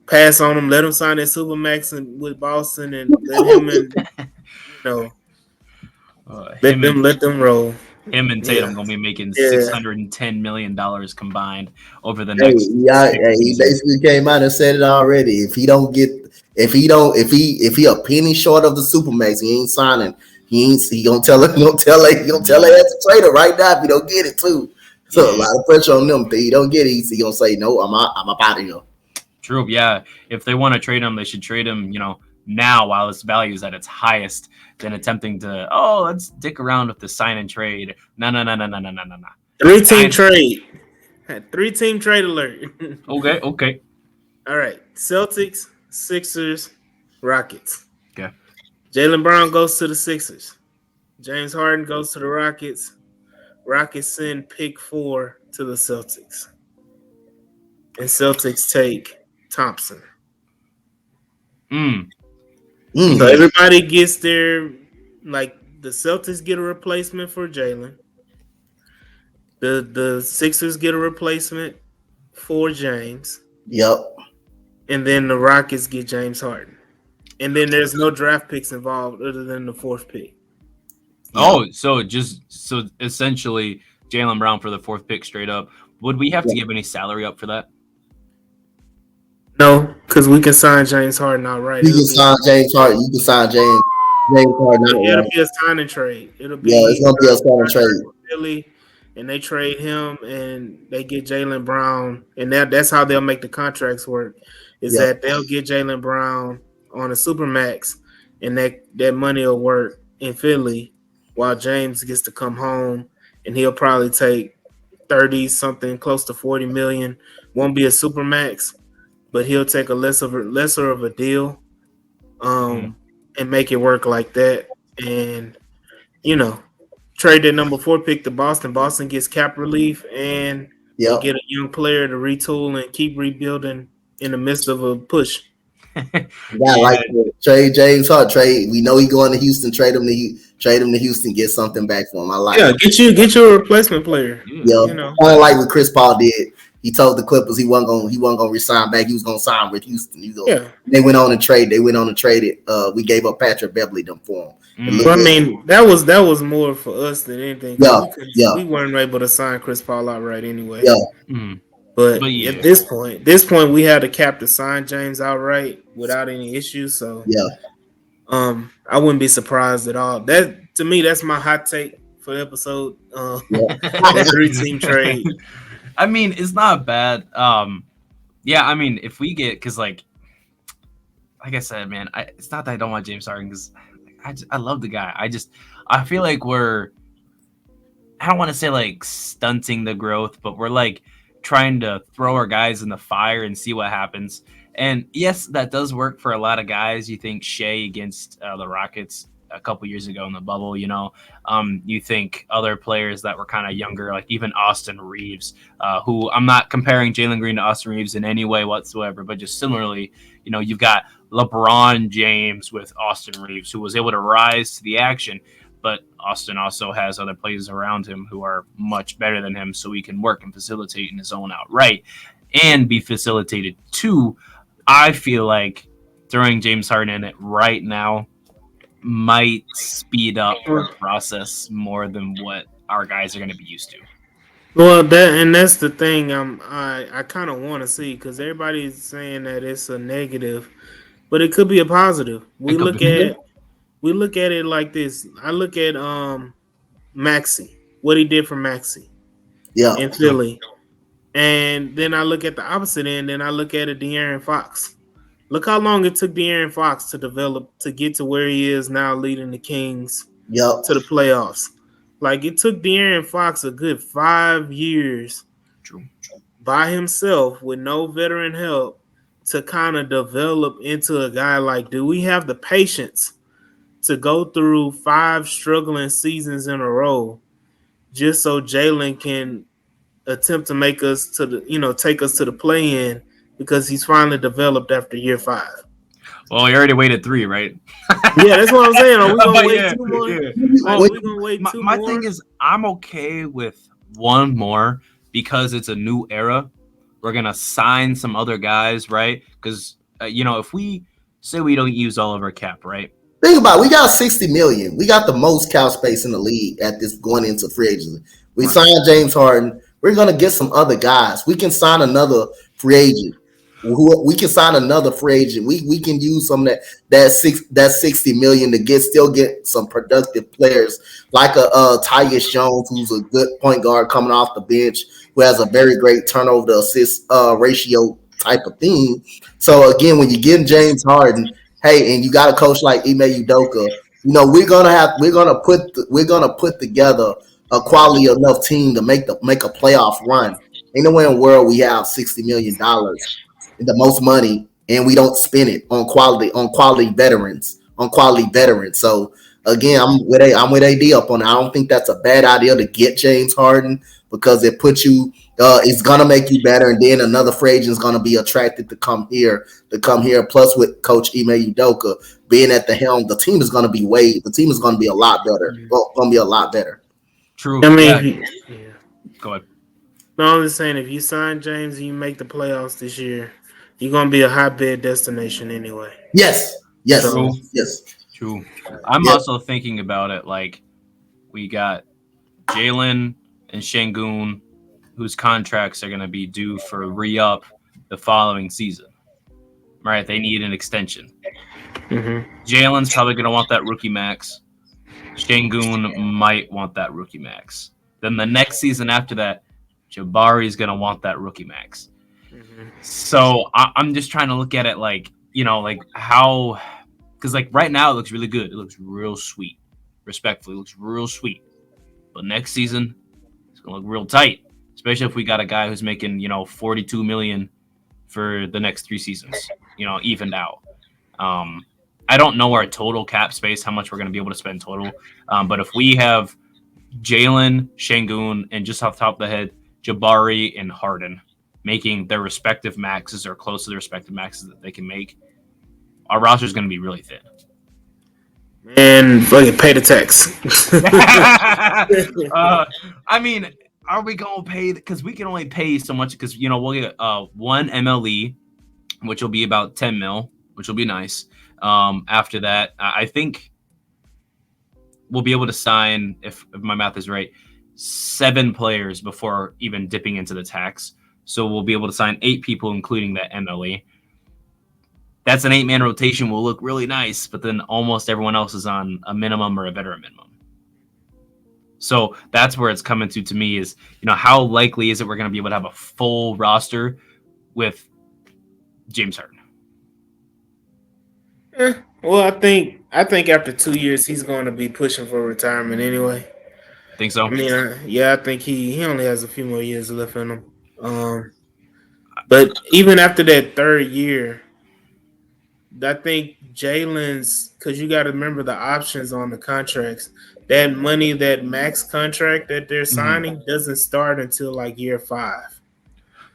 pass on him. Let him sign that Supermax with Boston, and let him let them roll.
Him and Tatum gonna be making $610 million combined over the next.
He basically came out and said it already. If he a penny short of the Supermax, he ain't signing. He gonna tell her as a trader right now if he don't get it too. So a lot of pressure on them. If he don't get it, he gonna say no. I'm up out of here.
True. Yeah. If they want to trade him, they should trade him. Now while his value is at its highest, than attempting to let's dick around with the sign and trade. No.
3-team trade. 3-team trade alert.
Okay.
All right. Celtics, Sixers, Rockets.
Okay.
Jaylen Brown goes to the Sixers. James Harden goes to the Rockets. Rockets send pick 4 to the Celtics. And Celtics take Thompson. So everybody gets their, like, the Celtics get a replacement for Jaylen. The Sixers get a replacement. for James,
Yep.
and then the Rockets get James Harden, and then there's no draft picks involved other than the fourth pick.
Yep.
Oh, so essentially Jalen Brown for the fourth pick straight up. Would we have to
Yep.
give any salary up for that?
No, because we can sign James Harden outright.
You can sign James Harden. You can sign James Harden
It'll
outright.
be a signing trade. It'll
Yeah, it's
be
gonna be a sign trade.
Philly, and they trade him, and they get Jalen Brown, and that's how they'll make the contracts work. Is
Yep.
that they'll get Jalen Brown on a supermax, and that money will work in Philly, while James gets to come home, and he'll probably take 30 something, close to 40 million. Won't be a supermax, but he'll take a lesser of a deal,
Mm.
and make it work like that, and you know, trade that number 4 pick to Boston. Boston gets cap relief, and they
Yep.
get a young player to retool and keep rebuilding in the midst of a push.
Yeah,
Yeah,
like trade James Harden. Trade. We know he going to Houston. Trade him to Houston. Get something back for him. I like
Yeah,
it.
get you a replacement player.
yeah.
Yeah,
You know,
kind of like what Chris Paul did. He told the Clippers he wasn't gonna resign back. He was gonna sign with Houston.
yeah.
They went on and trade. They went on and traded. We gave up Patrick Beverly them for him. It
Mm.
But
looked
I
good.
mean, that was more for us than anything, because
Yeah, yeah,
we weren't able to sign Chris Paul outright anyway.
yeah,
Mm.
But
But
at
yeah,
this point, we had a cap to sign James outright without any issues. So,
yeah,
I wouldn't be surprised at all. That, to me, that's my hot take for the episode.
yeah.
That 3-team trade.
I mean, it's not bad. Yeah, I mean, if we get, because like I said, man, it's not that I don't want James Harden, because I love the guy. I feel like I don't want to say like stunting the growth, but we're like trying to throw our guys in the fire and see what happens. And yes, that does work for a lot of guys. You think Shea against the Rockets a couple years ago in the bubble, you think other players that were kind of younger, like even Austin Reeves, who I'm not comparing Jalen Green to Austin Reeves in any way whatsoever, but just similarly, you've got LeBron James with Austin Reeves, who was able to rise to the action. But Austin also has other players around him who are much better than him, so he can work and facilitate in his own outright and be facilitated too. I feel like throwing James Harden in it right now might speed up the process more than what our guys are going to be used to.
Well, that's the thing. I kind of want to see, because everybody's saying that it's a negative, but it could be a positive.
It
We
could
look
be.
at we look at it like this. I look at Maxey, what he did for Maxey
Yeah.
in Philly, and then I look at the opposite end, and I look at De'Aaron Fox. Look how long it took De'Aaron Fox to develop to get to where he is now, leading the Kings
Yep.
to the playoffs. Like, it took De'Aaron Fox a good 5 years
True.
by himself with no veteran help to kind of develop into a guy. Like, do we have the patience to go through 5 struggling seasons in a row just so Jalen can attempt to make us to take us to the play-in, because he's finally developed after year 5?
Well, you already waited 3, right?
Yeah, that's what I'm saying. Are we gonna
But
wait
yeah,
2 more?
yeah.
Like,
Well,
are we gonna wait two
my
more?
thing is, I'm okay with one more because it's a new era. We're gonna sign some other guys, right? Because if we say we don't use all of our cap, right?
Think about it. We got 60 million. We got the most cap space in the league at this going into free agency. We
Right.
signed James Harden. We're gonna get some other guys. We can sign another free agent. We can sign another free agent. We can use some of that 60 million to still get some productive players like a Tyus Jones, who's a good point guard coming off the bench, who has a very great turnover to assist ratio type of thing. So again, when you get James Harden, hey, and you got a coach like Ime Udoka, we're gonna put together a quality enough team to make a playoff run. Ain't nowhere in the world we have $60 million, the most money, and we don't spend it on quality veterans. So again, I'm with AD up on it. I don't think that's a bad idea to get James Harden, because it puts you it's gonna make you better, and then another free agent is gonna be attracted to come here. Plus, with Coach Ime Udoka being at the helm, the team is gonna be a lot better. Gonna be a lot better.
True.
I
Yeah.
mean,
Go ahead.
No, I'm just saying if you sign James and you make the playoffs this year, you're gonna be a hotbed destination anyway.
Yes, yes,
So
True,
yes,
true. I'm
yes.
also thinking about it like we got Jalen and Shangoon, whose contracts are going to be due for re up the following season. Right? They need an extension.
mhm.
Jalen's probably going to want that rookie max. Shangoon might want that rookie max. Then the next season after that, Jabari's going to want that rookie max.
Mhm.
So I'm just trying to look at it like, like how, because like right now it looks really good. It looks real sweet. Respectfully, it looks real sweet. But next season, it's going to look real tight, especially if we got a guy who's making, 42 million for the next 3 seasons, evened out. Um, I don't know our total cap space, how much we're going to be able to spend total. But if we have Jalen, Shangoon, and just off the top of the head, Jabari and Harden making their respective maxes or close to their respective maxes that they can make, our roster is going to be really thin.
And fucking pay the tax.
I mean, are we going to pay? Because we can only pay so much because, we'll get one MLE, which will be about 10 mil, which will be nice. After that, I think we'll be able to sign, if my math is right, 7 players before even dipping into the tax. So we'll be able to sign 8 people, including that MLE. That's an 8-man rotation. Will look really nice, but then almost everyone else is on a minimum or a veteran minimum. So that's where it's coming to me is, how likely is it we're going to be able to have a full roster with James Harden?
Well, I think after 2 years he's going to be pushing for retirement anyway.
Think so?
I mean, yeah, I think he only has a few more years left in him. But even after that third year, I think Jalen's because you got to remember the options on the contracts. That money, that max contract that they're
Mm-hmm.
signing, doesn't start until like year 5.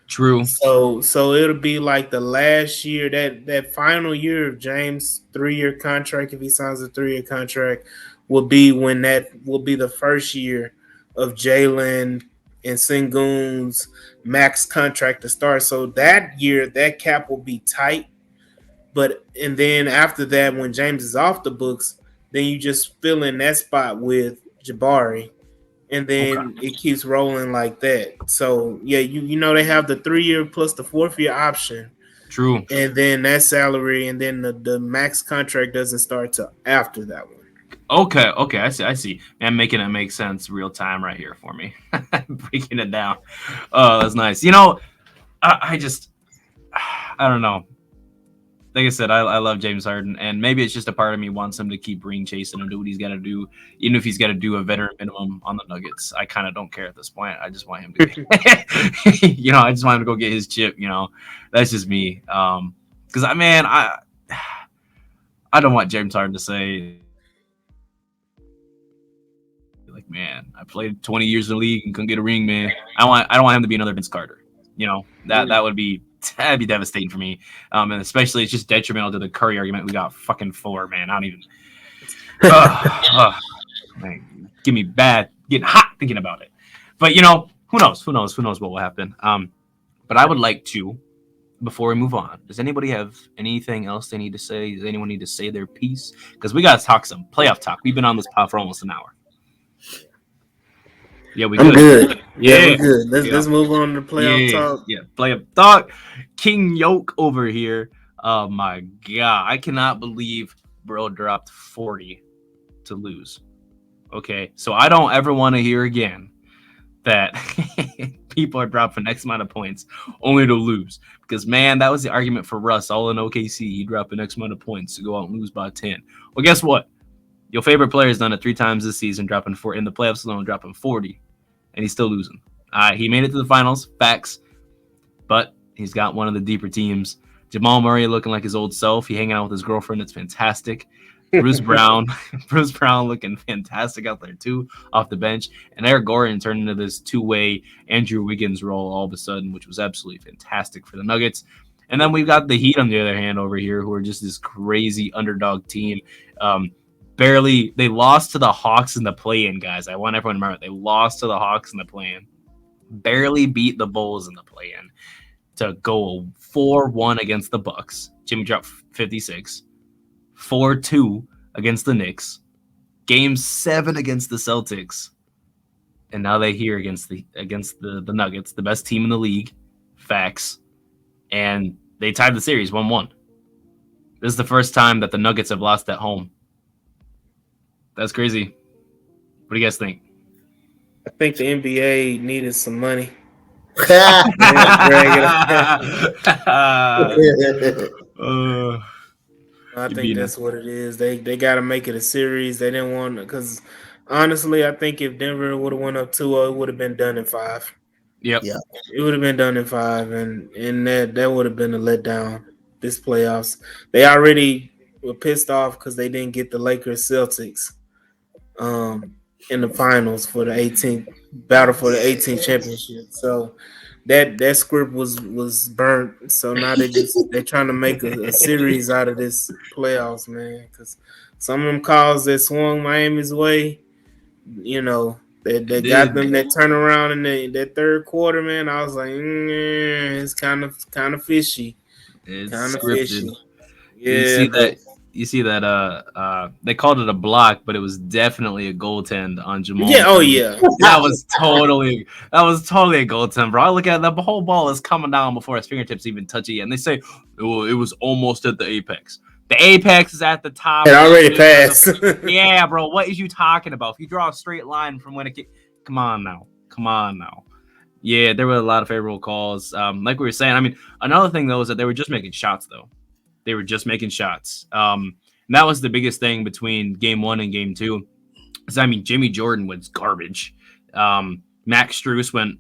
True.
So it'll be like the last year, that final year of James' 3-year contract, if he signs a 3-year contract, will be when that will be the first year of Jalen and Sengun's max contract to start. So that year, that cap will be tight. But and then after that, when James is off the books, then you just fill in that spot with Jabari, and
Okay.
then it keeps rolling like that. So yeah, you know they have the 3-year plus the 4th year option,
True.
and then that salary, and then the max contract doesn't start till after that one.
Okay. Okay. I see. I see. Man, making it make sense real time right here for me. Breaking it down. Oh, that's nice. I just, I don't know. Like I said, I love James Harden, and maybe it's just a part of me wants him to keep ring chasing and do what he's got to do, even if he's got to do a veteran minimum on the Nuggets. I kind of don't care at this point. I just want him to, I just want him to go get his chip. That's just me. Because I don't want James Harden to say like, man, I played 20 years in the league and couldn't get a ring, man. I don't want him to be another Vince Carter. That would be that'd be devastating for me. And especially it's just detrimental to the Curry argument. We got fucking 4, man. I don't even. Man, give me bad, getting hot thinking about it. But who knows? Who knows? Who knows what will happen? But I would like to, before we move on, does anybody have anything else they need to say? Does anyone need to say their piece? Because we got to talk some playoff talk. We've been on this pod for almost an hour. Yeah, we
I'm
good.
good. Yeah,
Yeah.
we're good. Let's
Yeah.
let's move on to playoff
Yeah.
talk.
Yeah. Playoff talk. King Yoke over here. Oh my god. I cannot believe bro dropped 40 to lose. Okay. So I don't ever want to hear again that people are dropping X amount of points only to lose. Because man, that was the argument for Russ all in OKC. He dropped an X amount of points to go out and lose by 10. Well, guess what? Your favorite player has done it 3 times this season, dropping 4 in the playoffs alone, dropping 40, and he's still losing. He made it to the finals, facts, but he's got one of the deeper teams. Jamal Murray looking like his old self. He hanging out with his girlfriend. It's fantastic. Bruce Brown, Bruce Brown looking fantastic out there too, off the bench. And Eric Gordon turned into this 2-way Andrew Wiggins role all of a sudden, which was absolutely fantastic for the Nuggets. And then we've got the Heat on the other hand over here, who are just this crazy underdog team. They lost to the Hawks in the play-in, guys. I want everyone to remember they lost to the Hawks in the play-in. barely beat the Bulls in the play-in to go 4-1 against the Bucks. Jimmy dropped 56, 4-2 against the Knicks, Game 7 against the Celtics, and now they here against the Nuggets, the best team in the league. Facts. And they tied the series 1-1. This is the first time that the Nuggets have lost at home. That's crazy. What do you guys think?
I think the NBA needed some money.
uh,
I think that's what it is. They got to make it a series. They didn't want because honestly, I think if Denver would have went up 2-0, it would have been done in 5.
Yep.
Yeah.
It would have been done in 5, and that would have been a letdown. This playoffs, they already were pissed off because they didn't get the Lakers Celtics in the finals for the 18th battle for the 18th championship. So that script was burnt. So now they're trying to make a series out of this playoffs, man. Because some of them calls that swung Miami's way, you know, they got them that turnaround in that third quarter, man. I was like, it's kind of fishy.
It's
Kind of
scripted.
fishy. Yeah,
you see that they called it a block, but it was definitely a goaltend on Jamal.
Yeah, oh yeah.
That was totally a goaltend, bro. I look at it, the whole ball is coming down before his fingertips even touch it, and they say it was almost at the apex. The apex is at the top.
It already passed.
Yeah, bro. What is you talking about? If you draw a straight line from when it come on now. Yeah, there were a lot of favorable calls. Like we were saying, I mean, another thing though is that they were just making shots though. They were just making shots. And that was the biggest thing between game 1 and game 2. I mean, Jimmy Jordan was garbage. Max Strus went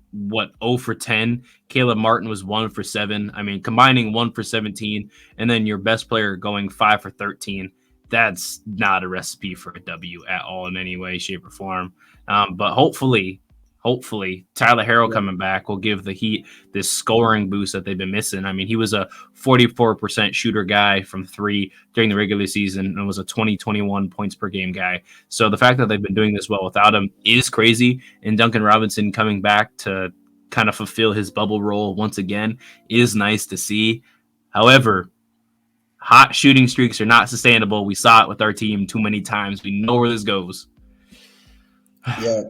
0 for 10. Caleb Martin was 1 for 7. I mean, combining 1 for 17, and then your best player going 5 for 13. That's not a recipe for a W at all in any way, shape, or form. But hopefully, Tyler Herro coming back will give the Heat this scoring boost that they've been missing. I mean, he was a 44% shooter guy from 3 during the regular season and was a 21 points per game guy. So the fact that they've been doing this well without him is crazy. And Duncan Robinson coming back to kind of fulfill his bubble role once again is nice to see. However, hot shooting streaks are not sustainable. We saw it with our team too many times. We know where this goes.
Yeah,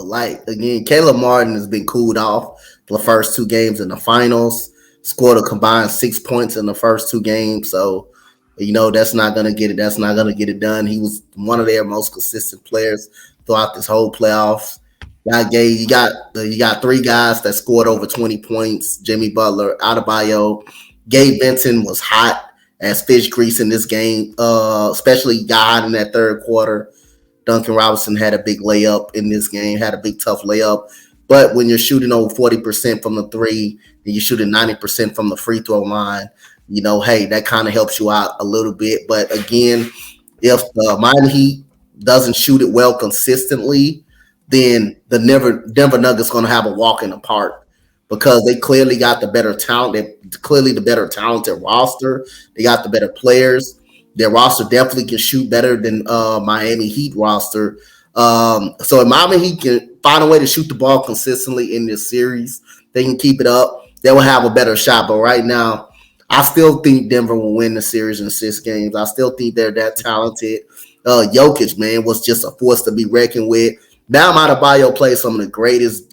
like again, Caleb Martin has been cooled off the first 2 games in the finals. Scored a combined 6 points in the first 2 games, so that's not gonna get it. That's not gonna get it done. He was one of their most consistent players throughout this whole playoffs. You got 3 guys that scored over 20 points. Jimmy Butler, Adebayo, Gabe Vincent was hot as fish grease in this game, especially got hot in that third quarter. Duncan Robinson had a big layup in this game, had a big tough layup. But when you're shooting over 40% from the 3 and you're shooting 90% from the free throw line, hey, that kind of helps you out a little bit. But again, if the Miami Heat doesn't shoot it well consistently, then the Denver Nuggets going to have a walk in the park because they clearly got the better talent. They're clearly the better talented roster. They got the better players. Their roster definitely can shoot better than Miami Heat roster. So if Miami Heat can find a way to shoot the ball consistently in this series, they can keep it up. They will have a better shot. But right now, I still think Denver will win the series in 6 games. I still think they're that talented. Jokic, man, was just a force to be reckoned with. Bam Adebayo played some of the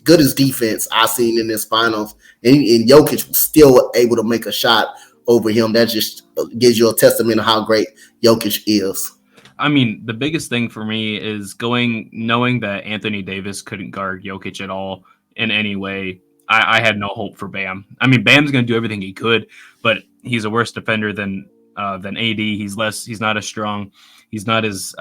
goodest defense I've seen in this finals. And Jokic was still able to make a shot over him. That just gives you a testament of how great Jokic is.
I mean, the biggest thing for me is knowing that Anthony Davis couldn't guard Jokic at all in any way. I had no hope for Bam. I mean, Bam's going to do everything he could, but he's a worse defender than AD. He's not as strong. He's not as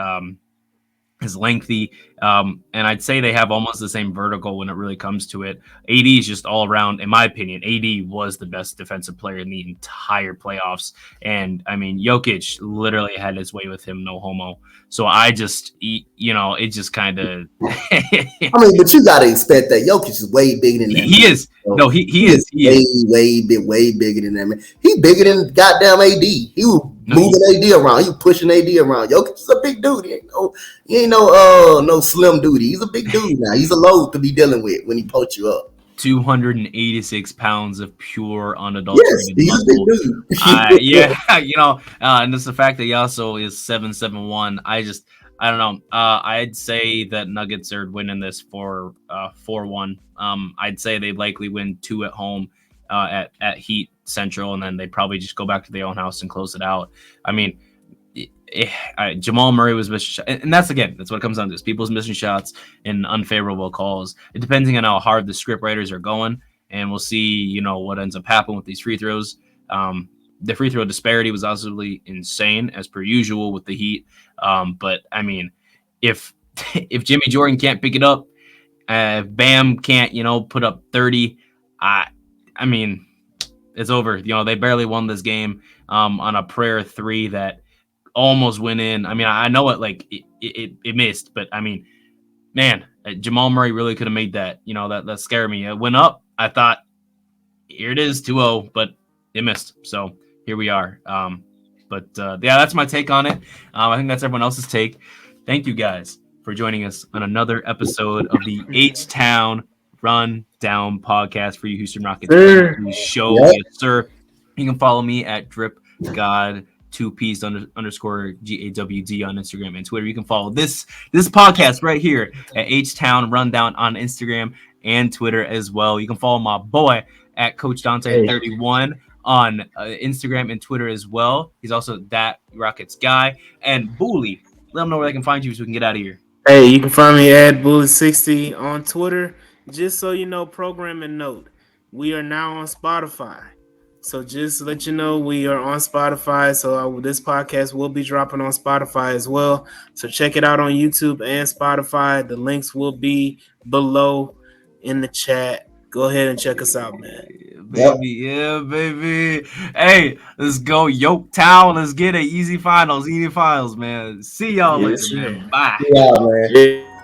lengthy. And I'd say they have almost the same vertical when it really comes to it. AD is just all around, in my opinion, AD was the best defensive player in the entire playoffs. And I mean, Jokic literally had his way with him, no homo. So I just, it just kind of.
I mean, but you got to expect that Jokic is way bigger than that.
He is. No, he is.
Way bigger than that, man. He's bigger than goddamn AD. He was moving AD around. He was pushing AD around. Jokic is a big dude. He ain't no slim dude. He's a big dude now. He's a load to be dealing with when he posts you up.
286 pounds of pure
Yes,
unadulterated
he's a big
muscle.
dude.
Yeah, and just the fact that he also is 7'7" I don't know. I'd say that Nuggets are winning this for 4-1. I'd say they likely win 2 at home at Heat Central, and then they probably just go back to their own house and close it out. I mean, Jamal Murray was missing, and that's what it comes down to: is people's missing shots and unfavorable calls. It depending on how hard the script writers are going, and we'll see, what ends up happening with these free throws. The free throw disparity was absolutely insane, as per usual with the Heat. But I mean, if if Jimmy Jordan can't pick it up, if Bam can't, put up 30, I mean, it's over. They barely won this game on a prayer three that almost went in. I mean, I know it missed, but I mean, man, Jamal Murray really could have made that. That scared me. It went up. I thought, here it is, 2-0, but it missed. So here we are. Yeah, that's my take on it. I think that's everyone else's take. Thank you guys for joining us on another episode of the H-Town Rundown podcast for you Houston Rockets show.
Yep.
Yes, sir. You can follow me at DripGod 2Ps underscore GAWD on Instagram and Twitter. You can follow this podcast right here at H-Town Rundown on Instagram and Twitter as well. You can follow my boy at Coach Dante31 on Instagram and Twitter as well. He's also that Rockets guy. And Booley, let them know where they can find you so we can get out of here.
Hey, you can find me at Bullet60 on Twitter. Just so you know, programming note, we are now on Spotify. So just to let you know, we are on Spotify. So this podcast will be dropping on Spotify as well. So check it out on YouTube and Spotify. The links will be below in the chat. Go ahead and check us out, man.
Baby, yeah, baby. Hey, let's go, Yoketown. Let's get it. Easy finals, man. See y'all later, man. Bye.
Yeah, man.
Yeah.